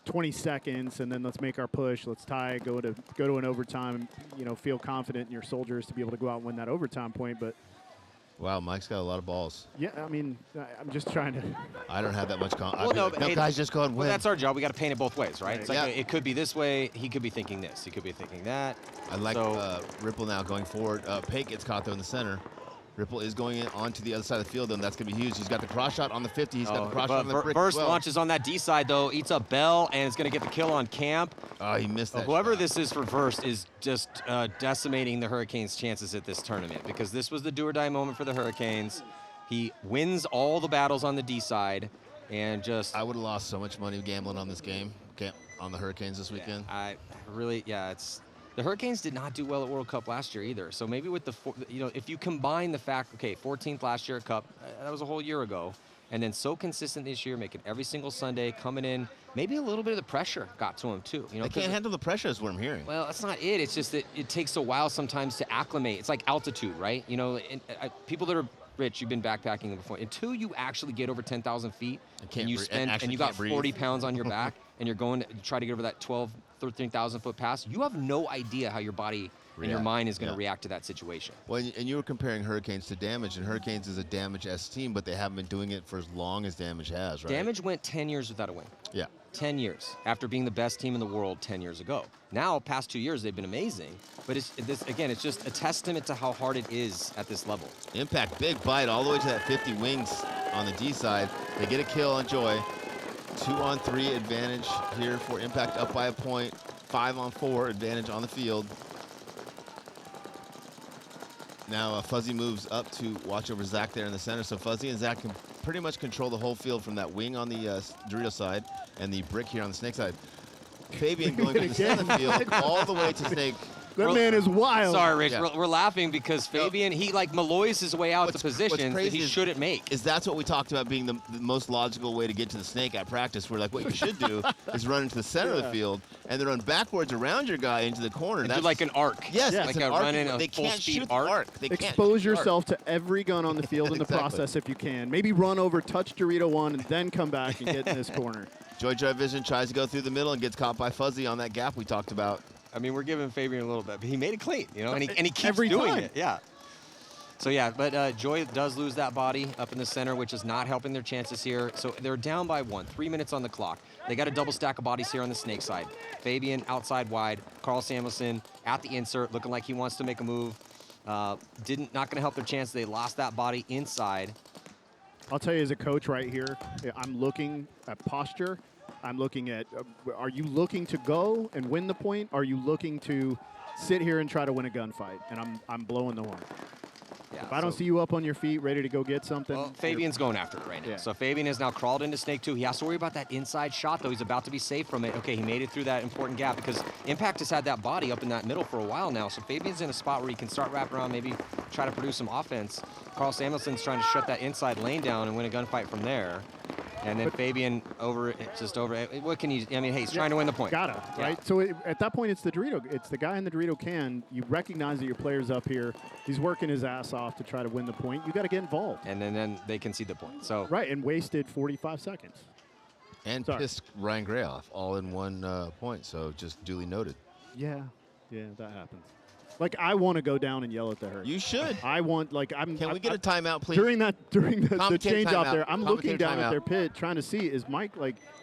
S2: 20 seconds, and then let's make our push. Let's tie, go to an overtime. Feel confident in your soldiers to be able to go out and win that overtime point. But
S3: wow, Mike's got a lot of balls.
S2: yeah, I mean, I'm just trying to.
S3: I don't have that much confidence.
S1: Well,
S3: No, guys, just go ahead and win.
S1: Well, that's our job. We got to paint it both ways, right? It's like
S3: Yeah.
S1: it could be this way. He could be thinking this. He could be thinking that.
S3: I like Ripple now going forward. Pate gets caught though in the center. Ripple is going in onto the other side of the field, and that's going to be huge. He's got the cross shot on the 50. He's got the cross shot on the brick
S1: Virst
S3: as well.
S1: launches on that D side, though, eats up Bell, and is going to get the kill on Camp.
S3: Oh, he missed that
S1: Whoever
S3: shot.
S1: this is for Virst is just decimating the Hurricanes' chances at this tournament, because this was the do-or-die moment for the Hurricanes. He wins all the battles on the D side, and just...
S3: I would have lost so much money gambling on this game, on the Hurricanes this weekend.
S1: it's... The Hurricanes did not do well at World Cup last year either. So maybe with if you combine the fact, 14th last year at Cup, that was a whole year ago, and then so consistent this year, making every single Sunday, coming in, maybe a little bit of the pressure got to him too.
S3: They can't handle the pressure is what I'm hearing.
S1: Well, that's not it. It's just that it takes a while sometimes to acclimate. It's like altitude, right? People that are rich, you've been backpacking before. Until you actually get over 10,000 feet, and you got 40 pounds on your back, and you're going to try to get over that 13,000 foot pass, you have no idea how your body and your mind is going to react to that situation.
S3: Well, and you were comparing Hurricanes to Damage, and Hurricanes is a Damage-esque team, but they haven't been doing it for as long as Damage has, right?
S1: Damage went 10 years without a win.
S3: Yeah.
S1: 10 years after being the best team in the world 10 years ago. Now, past 2 years, they've been amazing. But it's just a testament to how hard it is at this level.
S3: Impact, big bite all the way to that 50 wings on the D side. They get a kill on Joy. 2-on-3 advantage here for Impact, up by a point. 5-on-4 advantage on the field. Now Fuzzy moves up to watch over Zach there in the center. So Fuzzy and Zach can pretty much control the whole field from that wing on the Dorito side and the brick here on the Snake side. Fabian going from the center of the field all the way to Snake.
S2: That man is wild.
S1: Sorry, Rich.
S3: Yeah.
S1: We're laughing because Fabian, he malloys his way out to positions that he shouldn't make.
S3: That's what we talked about being the most logical way to get to the snake at practice. Where what you should do is run into the center of the field and then run backwards around your guy into the corner.
S1: That's like an arc.
S3: Yes,
S1: like a running a full speed arc.
S2: Expose yourself to every gun on the field in the
S3: Exactly.
S2: process if you can. Maybe run over, touch Dorito 1, and then come back and get in this corner.
S3: Joy Vision tries to go through the middle and gets caught by Fuzzy on that gap we talked about.
S1: I mean, we're giving Fabian a little bit, but he made it clean, and he keeps
S2: Every
S1: doing
S2: time.
S1: it. Yeah. So yeah, but Joy does lose that body up in the center, which is not helping their chances here. So they're down by 1, 3 minutes on the clock. They got a double stack of bodies here on the Snake side. Fabian outside wide, Carl Samuelson at the insert, looking like he wants to make a move. Not going to help their chance. They lost that body inside.
S2: I'll tell you as a coach right here, I'm looking at posture. I'm looking at, are you looking to go and win the point? Are you looking to sit here and try to win a gunfight? And I'm blowing the horn.
S1: Yeah,
S2: If I don't see you up on your feet, ready to go get something.
S1: Well, Fabian's going after it right now.
S2: Yeah.
S1: So Fabian has now crawled into Snake 2. He has to worry about that inside shot, though. He's about to be safe from it. Okay, he made it through that important gap because Impact has had that body up in that middle for a while now. So Fabian's in a spot where he can start wrapping around, maybe try to produce some offense. Carl Samuelson's trying to shut that inside lane down and win a gunfight from there. And then Fabian just over. What can you? I mean, hey, he's trying to win the point.
S2: Gotta, right? So at that point, it's the Dorito. It's the guy in the Dorito can. You recognize that your player's up here. He's working his ass off to try to win the point. You got to get involved.
S1: And then they concede the point. So
S2: Right, and wasted 45 seconds.
S3: And pissed Ryan Gray off all in one point. So just duly noted.
S2: Yeah, that happens. Like, I want to go down and yell at the Hurricane.
S3: You should.
S2: I want,
S3: Can we get a timeout, please?
S2: During the
S3: Commentator
S2: change out
S3: timeout.
S2: there, I'm looking
S3: Commentator
S2: down at
S3: timeout.
S2: their pit trying to see, is Mike,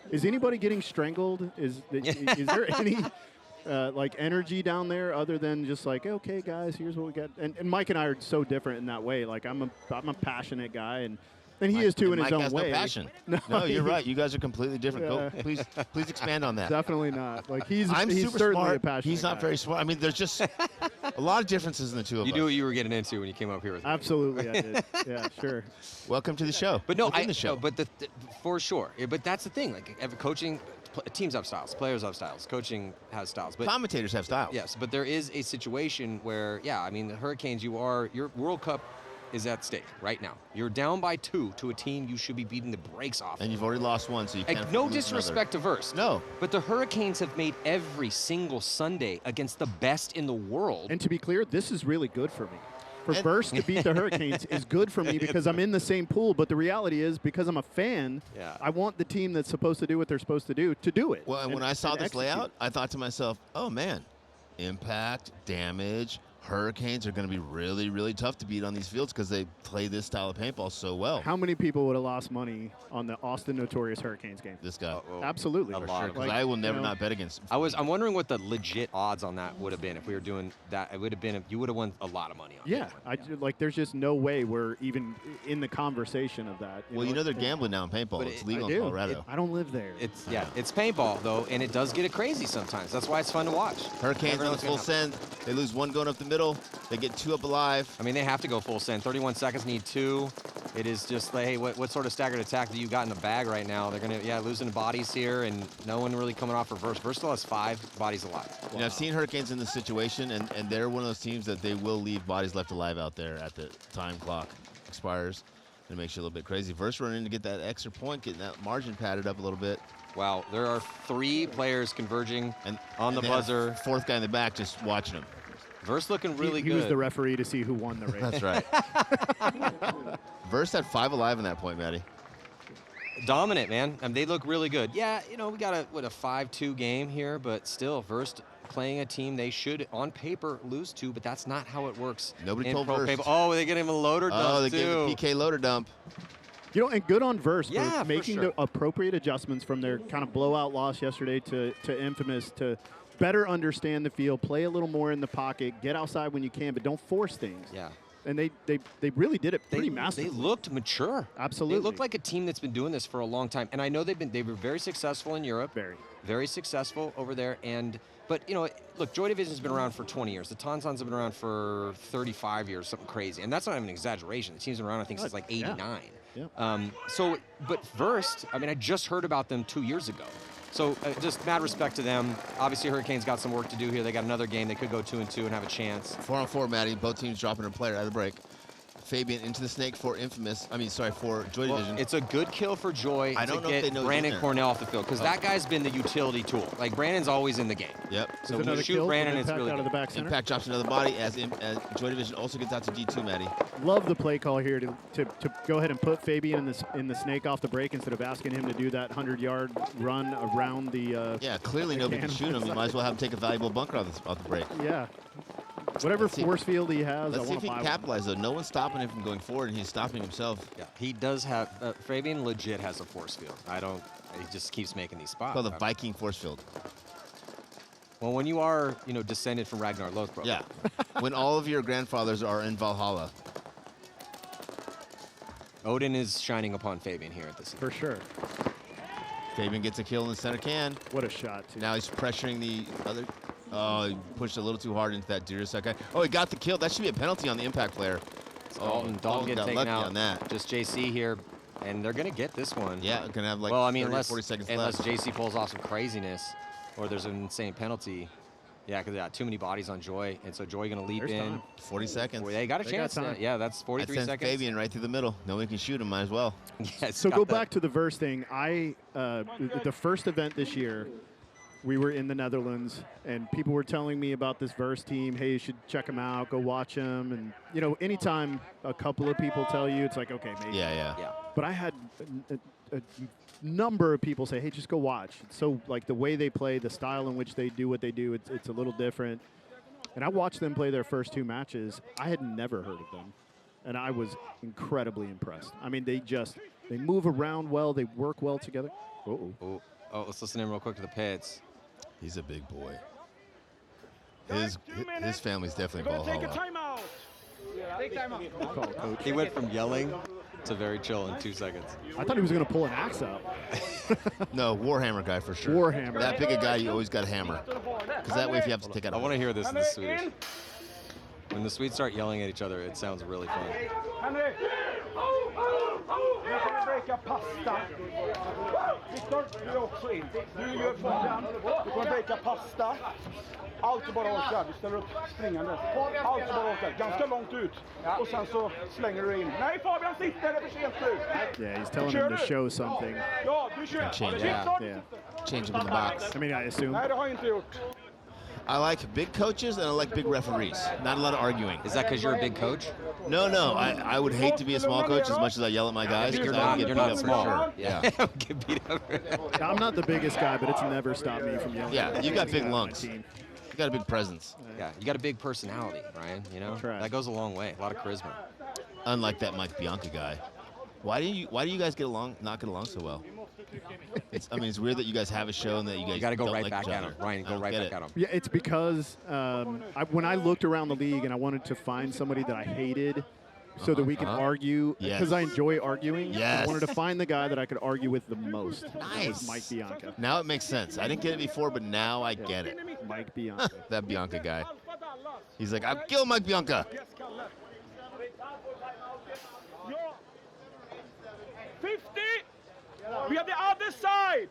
S2: is anybody getting strangled? Is there any, energy down there other than just okay, guys, here's what we got? And Mike and I are so different in that way. Like, I'm a passionate guy, and And he is too in his
S3: Mike
S2: own
S3: has
S2: way.
S3: no passion. No, you're right. You guys are completely different.
S2: Yeah.
S3: Go, please expand on that.
S2: Definitely not. Like he's
S3: super
S2: certainly
S3: smart.
S2: a passionate
S3: He's not
S2: guy.
S3: very smart. I mean, there's just a lot of differences in the two of
S1: You
S3: us.
S1: knew what you were getting into when you came up here with me.
S2: Absolutely, I did. Yeah, sure.
S3: Welcome to the show.
S1: But no,
S3: Within the show.
S1: no, but for sure. Yeah, but that's the thing. Like coaching, teams have styles, players have styles, coaching has styles. But
S3: Commentators have styles.
S1: yes, but there is a situation where, yeah, I mean, the Hurricanes, your World Cup is at stake right now. You're down by 2 to a team you should be beating the brakes off.
S3: And you've already lost one, so you can't.
S1: No
S3: lose
S1: disrespect to Virst.
S3: No.
S1: But the Hurricanes have made every single Sunday against the best in the world.
S2: And to be clear, this is really good for me. For Virst to beat the Hurricanes is good for me because I'm in the same pool. But the reality is, because I'm a fan,
S1: Yeah.
S2: I want the team that's supposed to do what they're supposed to do it.
S3: Well, and when I saw
S2: and
S3: this
S2: execute.
S3: layout, I thought to myself, oh, man, impact, damage, Hurricanes are going to be really, really tough to beat on these fields because they play this style of paintball so well.
S2: How many people would have lost money on the Austin Notorious Hurricanes game?
S3: This guy.
S2: Absolutely.
S1: A lot of
S3: Because
S1: them.
S3: I will never
S2: you know,
S3: not bet against him.
S1: I'm wondering what the legit odds on that would have been if we were doing that. It would have been, you would have won a lot of money on
S2: Yeah,
S1: it.
S2: there's just no way we're even in the conversation of that.
S3: Well, you know they're gambling now in paintball.
S1: But
S3: It's
S1: it-
S3: legal
S2: I
S3: in
S2: do.
S3: Colorado.
S2: I don't live there.
S1: It's it's paintball though, and it does get it crazy sometimes. That's why it's fun to watch.
S3: Hurricanes
S1: Never
S3: on
S1: know
S3: the
S1: what's
S3: full
S1: gonna happen.
S3: send. They lose one going up the middle. They get 2 up alive.
S1: I mean, they have to go full send. 31 seconds, need 2. It is just like, hey, what sort of staggered attack do you got in the bag right now? They're gonna losing bodies here, and no one really coming off for Virst. Virst still has 5 bodies alive.
S3: You know, I've seen Hurricanes in this situation, and they're one of those teams that they will leave bodies left alive out there at the time clock expires. It makes you a little bit crazy. Virst running in to get that extra point, getting that margin padded up a little bit.
S1: Wow, there are 3 players converging
S3: And
S1: on the
S3: and they have
S1: buzzer.
S3: 4th guy in the back just watching him.
S1: Virst looking really
S2: he
S1: good.
S2: was the referee to see who won the race.
S3: That's right. Virst had 5 alive in that point, Matty.
S1: Dominant, man. I mean, they look really good. Yeah, we got a 5-2 game here, but still, Virst playing a team they should, on paper, lose to, but that's not how it works.
S3: Nobody
S1: in
S3: told
S1: pro
S3: Virst.
S1: paintball. Oh, they get him a loader dump,
S3: Oh, they
S1: too.
S3: gave the PK loader dump.
S2: And good on Virst
S1: Yeah,
S2: for
S1: for
S2: making
S1: sure.
S2: the appropriate adjustments from their kind of blowout loss yesterday to Infamous to better understand the field, play a little more in the pocket, get outside when you can, but don't force things.
S1: Yeah.
S2: And they really did it pretty
S1: They
S2: masterfully.
S1: looked mature.
S2: Absolutely.
S1: They look like a team that's been doing this for a long time. And I know they were very successful in Europe. Very successful over there. But look, Joy Division's been around for 20 years. The Tonsons have been around for 35 years, something crazy. And that's not even an exaggeration. The team's been around, I think, since like 89.
S2: Yeah.
S1: But Virst, I mean, I just heard about them 2 years ago. So just mad respect to them. Obviously, Hurricanes got some work to do here. They got another game. They could go 2-2 and have a chance.
S3: 4-on-4, Matty. Both teams dropping a player at the break. Fabian into the snake for for Joy Division.
S1: It's a good kill for Joy
S3: I don't
S1: to
S3: know if
S1: get
S3: they know he's in
S1: Brandon
S3: there.
S1: Cornell off the field because that guy's been the utility tool. Like, Brandon's always in the game.
S3: Yep.
S1: So when you
S2: another
S1: shoot
S2: kill
S1: Brandon,
S2: from
S1: it's
S2: Impact
S1: really
S2: out of
S1: good.
S2: the back center.
S3: Impact drops another body as Joy Division also gets out to D2, Matty.
S2: Love the play call here to go ahead and put Fabian in the snake off the break instead of asking him to do that 100-yard run around the.
S3: Yeah, clearly nobody can shoot him. You might as well have him take a valuable bunker off the break.
S2: Yeah. Whatever
S3: Let's see-
S2: force field he has,
S3: Let's
S2: I
S3: see
S2: want
S3: if
S2: to
S3: he
S2: buy
S3: can
S2: one.
S3: capitalize, though. No one's stopping him from going forward, and he's stopping himself.
S1: Yeah, he does have Fabian legit has a force field. He just keeps making these spots.
S3: Called the Viking force field.
S1: Well, when you are, descended from Ragnar Lothbrok.
S3: Yeah. When all of your grandfathers are in Valhalla.
S1: Odin is shining upon Fabian here at this.
S2: For sure.
S3: Fabian gets a kill in the center can.
S2: What a shot, too.
S3: Now he's pressuring the other. Oh, he pushed a little too hard into that Dirisak guy. Oh, he got the kill. That should be a penalty on the impact player.
S1: Dalton getting
S3: got
S1: taken
S3: lucky
S1: out.
S3: on that.
S1: Just JC here, and they're gonna get this one.
S3: Yeah, gonna have like
S1: well, I mean,
S3: 30 or
S1: unless
S3: 40 seconds
S1: unless
S3: left.
S1: JC pulls off some craziness, or there's an insane penalty. Yeah, because they got too many bodies on Joy, and so Joy gonna leap
S2: There's
S1: in.
S2: time.
S3: 40 seconds.
S1: Well, they got a
S2: They got
S1: chance.
S2: time.
S1: Yeah, that's
S3: I'd
S1: 43
S3: send
S1: seconds.
S3: Fabian right through the middle. Nobody can shoot him. Might as well.
S1: Yeah, it's
S2: So
S1: got
S2: go
S1: that-
S2: back to the Virst thing. The first event this year, we were in the Netherlands, and people were telling me about this Virst team. Hey, you should check them out. Go watch them. And anytime a couple of people tell you, it's like, okay, maybe.
S3: Yeah.
S1: Yeah.
S2: But I had a number of people say, hey, just go watch. So like the way they play, the style in which they do what they do, it's a little different. And I watched them play their first 2 matches. I had never heard of them. And I was incredibly impressed. I mean, they move around well. They work well together. Uh-oh.
S1: Oh, let's listen in real quick to the pits.
S3: He's a big boy. His family's definitely Valhalla.
S2: Call, coach.
S1: He went from yelling to very chill in 2 seconds.
S2: I thought he was going to pull an axe out.
S3: No, Warhammer guy for sure.
S2: Warhammer.
S3: That big a guy, you always got a hammer. Because that way, if you have to take out
S1: I want to hear this in the Swedish. When the Swedes start yelling at each other, it sounds really fun.
S7: Henry! Nu får vi breaka pasta. Viktor, du är också in. Du gör Fabian. Du kommer breaka pasta. Allt är bara orkar. Du ställer upp springande. Allt är bara orkar. Ganska långt ut. Och sen så slänger du in. Nej, Fabian sitter. Det är för sent nu.
S2: Yeah, he's telling him to show something.
S7: Ja, du kör.
S3: Change,
S7: Viktor!
S2: Yeah.
S3: change him in the box.
S2: I mean, I assume.
S7: Nej, det har jag inte gjort.
S3: I like big coaches and I like big referees. Not a lot of arguing.
S1: Is that because you're a big coach?
S3: No, I would hate to be a small coach as much as I yell at my guys.
S1: You're
S3: 'Cause I would
S1: not,
S3: get
S1: you're
S3: beat
S1: not
S3: up for
S1: small.
S3: sure.
S1: Yeah. Get beat up.
S2: I'm not the biggest guy, but it's never stopped me from yelling.
S3: Yeah,
S2: at
S3: you got
S2: the
S3: big
S2: guy on my
S3: lungs.
S2: team.
S3: You got a big presence.
S1: Yeah, you got a big personality, Ryan. You know,
S2: Right.
S1: that goes a long way. A lot of charisma.
S3: Unlike that Mike Bianca guy. Why do you guys not get along so well? I mean, it's weird that you guys have a show and that you guys
S1: You got to go
S3: don't
S1: right
S3: like
S1: back
S3: each
S1: at
S3: other.
S1: him, Ryan.
S3: I
S1: Go
S3: don't
S1: right
S3: get
S1: back
S3: it.
S1: at him.
S2: Yeah, it's because when I looked around the league and I wanted to find somebody that I hated so that we could argue,
S3: Yes.
S2: because I enjoy arguing,
S3: Yes.
S2: I wanted to find the guy that I could argue with the most. That was
S3: Nice.
S2: Mike Bianca.
S3: Now it makes sense. I didn't get it before, but now I get it.
S2: Mike Bianca.
S3: That Bianca guy. He's like, I'll kill Mike Bianca.
S7: Yes, Kalle. Ja. 50! We have the other side!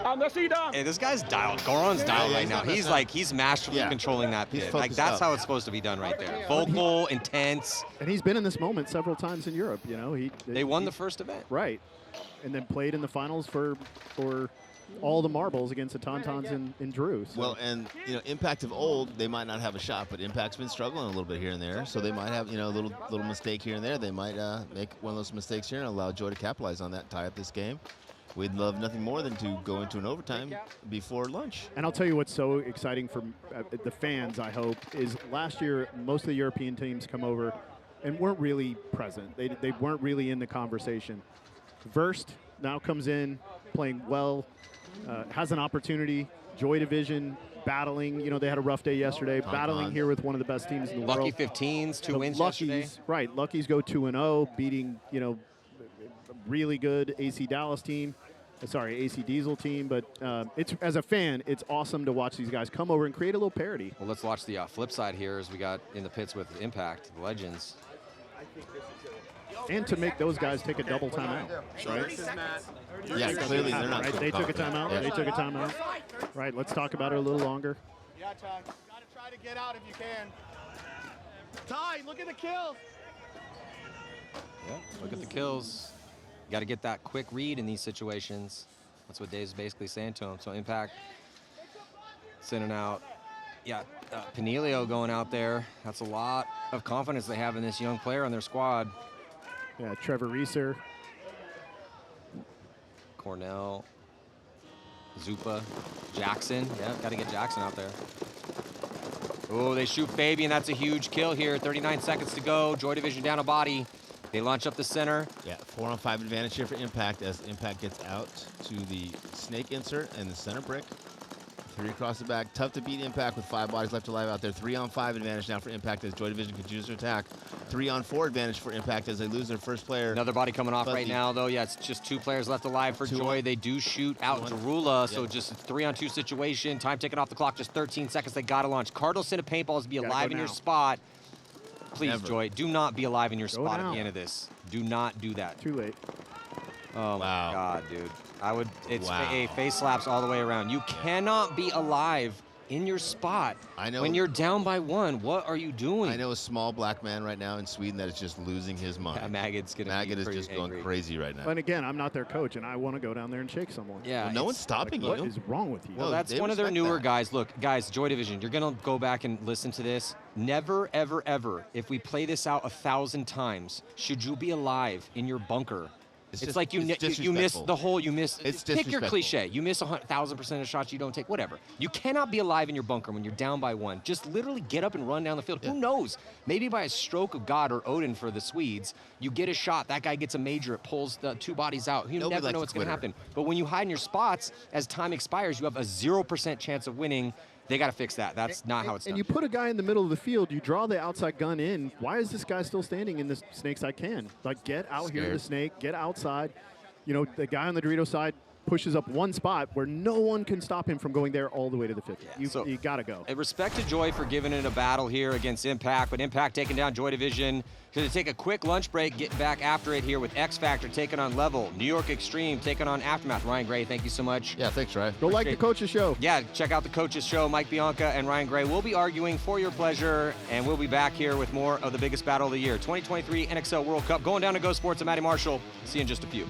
S7: Andra sidan!
S1: Hey, this guy's dialed. Goran's dialed
S3: yeah,
S1: right
S3: he's
S1: now.
S3: not
S1: He's
S3: messing
S1: like, he's masterfully
S3: Yeah.
S1: controlling that
S3: He's
S1: pit. Like,
S3: focused
S1: that's
S3: up.
S1: how it's supposed to be done right there. Vocal, intense.
S2: And he's been in this moment several times in Europe. You know,
S1: They won the first event.
S2: right, and then played in the finals for all the marbles against the Tauntauns and Drew. So.
S3: Well, and Impact of old, they might not have a shot, but Impact's been struggling a little bit here and there, so they might have a little mistake here and there. They might make one of those mistakes here and allow Joy to capitalize on that, and tie up this game. We'd love nothing more than to go into an overtime before lunch.
S2: And I'll tell you what's so exciting for the fans, I hope, is last year most of the European teams come over and weren't really present. They weren't really in the conversation. Virst now comes in playing well, has an opportunity. Joy Division battling. They had a rough day yesterday, battling here with one of the best teams in the
S1: Lucky
S2: world.
S1: 15s, two
S2: The
S1: wins
S2: Luckies,
S1: yesterday.
S2: right? Luckies go 2-0, beating a really good AC Dallas team. AC Diesel team. But it's as a fan, it's awesome to watch these guys come over and create a little parity.
S1: Well, let's watch the flip side here as we got in the pits with Impact, the Legends.
S2: And to make those guys take a double timeout, right?
S3: Yeah, clearly they're not.
S2: Right?
S3: so
S2: They took a
S3: confident.
S2: timeout.
S3: Yeah.
S2: They took a timeout. Right. Let's talk about it a little longer.
S4: Yeah, Ty. Gotta try to get out if you can. Ty, look at the kills.
S1: Yeah, look at the kills. You got to get that quick read in these situations. That's what Dave's basically saying to him. So Impact sending out, Penelio going out there. That's a lot of confidence they have in this young player on their squad.
S2: Yeah, Trevor Reeser.
S1: Cornell, Zupa, Jackson. Yeah, got to get Jackson out there. Oh, they shoot Fabian. That's a huge kill here. 39 seconds to go. Joy Division down a body. They launch up the center.
S3: Yeah, 4-on-5 advantage here for Impact as Impact gets out to the snake insert and the center brick. 3 across the back. Tough to beat Impact with 5 bodies left alive out there. 3-on-5 advantage now for Impact as Joy Division continues to attack. 3-on-4 advantage for Impact as they lose their first player.
S1: Another body coming off right
S3: Fuzzy.
S1: now, though. Yeah, it's just 2 players left alive for
S3: 2-1.
S1: Joy. They do shoot out
S3: 2-1.
S1: Darula, so
S3: Yep.
S1: just a 3-on-2 situation. Time ticking off the clock, just 13 seconds. They got to launch. Cardinal send a paintballs to be
S2: Gotta
S1: alive
S2: go
S1: in your
S2: now.
S1: spot. Please,
S3: Never.
S1: Joy, do not be alive in your
S2: Go
S1: spot at
S2: now.
S1: the end of this. Do not do that.
S2: Too late.
S1: Oh,
S3: Wow.
S1: my God, dude. It's
S3: Wow.
S1: face slaps all the way around. You cannot be alive in your spot
S3: I know.
S1: when you're down by 1. What are you doing?
S3: I know a small black man right now in Sweden that is just losing his mind.
S1: Yeah, Maggot's going to
S3: Maggot
S1: be
S3: is
S1: pretty
S3: just
S1: angry.
S3: going crazy right now.
S2: And again, I'm not their coach, and I want to go down there and shake someone.
S1: Yeah,
S3: Well, no one's
S1: it's-
S3: stopping
S2: What
S3: you.
S2: is wrong with you?
S1: Well,
S3: No,
S1: that's
S3: they
S1: one of their
S3: respect
S1: newer
S3: that.
S1: guys. Look, guys, Joy Division, you're going to go back and listen to this. Never, ever, ever, if we play this out 1,000 times, should you be alive in your bunker. It's
S3: just-
S1: like you
S3: it's
S1: miss
S3: disrespectful.
S1: the whole, you miss,
S3: It's
S1: pick your
S3: disrespectful.
S1: cliche. You miss 1,000% of shots you don't take, whatever. You cannot be alive in your bunker when you're down by 1. Just literally get up and run down the field.
S3: Yeah.
S1: Who knows? Maybe by a stroke of God or Odin for the Swedes, you get a shot, that guy gets a major, it pulls the 2 bodies out. You
S3: Nobody
S1: never
S3: likes
S1: know
S3: a
S1: what's going to
S3: quitter.
S1: happen. But when you hide in your spots, as time expires, you have a 0% chance of winning. They got to fix that. That's not how it's done.
S2: And you put a guy in the middle of the field, you draw the outside gun in. Why is this guy still standing in the snake side can? Like, get out here in the snake, get outside. You know, the guy on the Dorito side pushes up one spot where no one can stop him from going there all the way to the 50. You got to go.
S1: Respect to Joy for giving it a battle here against Impact, but Impact taking down Joy Division. Going to take a quick lunch break, get back after it here with X Factor taking on Level, New York Extreme taking on Aftermath. Ryan Gray, thank you so much.
S3: Yeah, thanks, Ray.
S2: Go like the Coach's Show.
S1: Yeah, check out the Coach's Show. Mike Bianca and Ryan Gray will be arguing for your pleasure, and we'll be back here with more of the biggest battle of the year, 2023 NXL World Cup. Going down to Go Sports. I'm Matty Marshall. See you in just a few.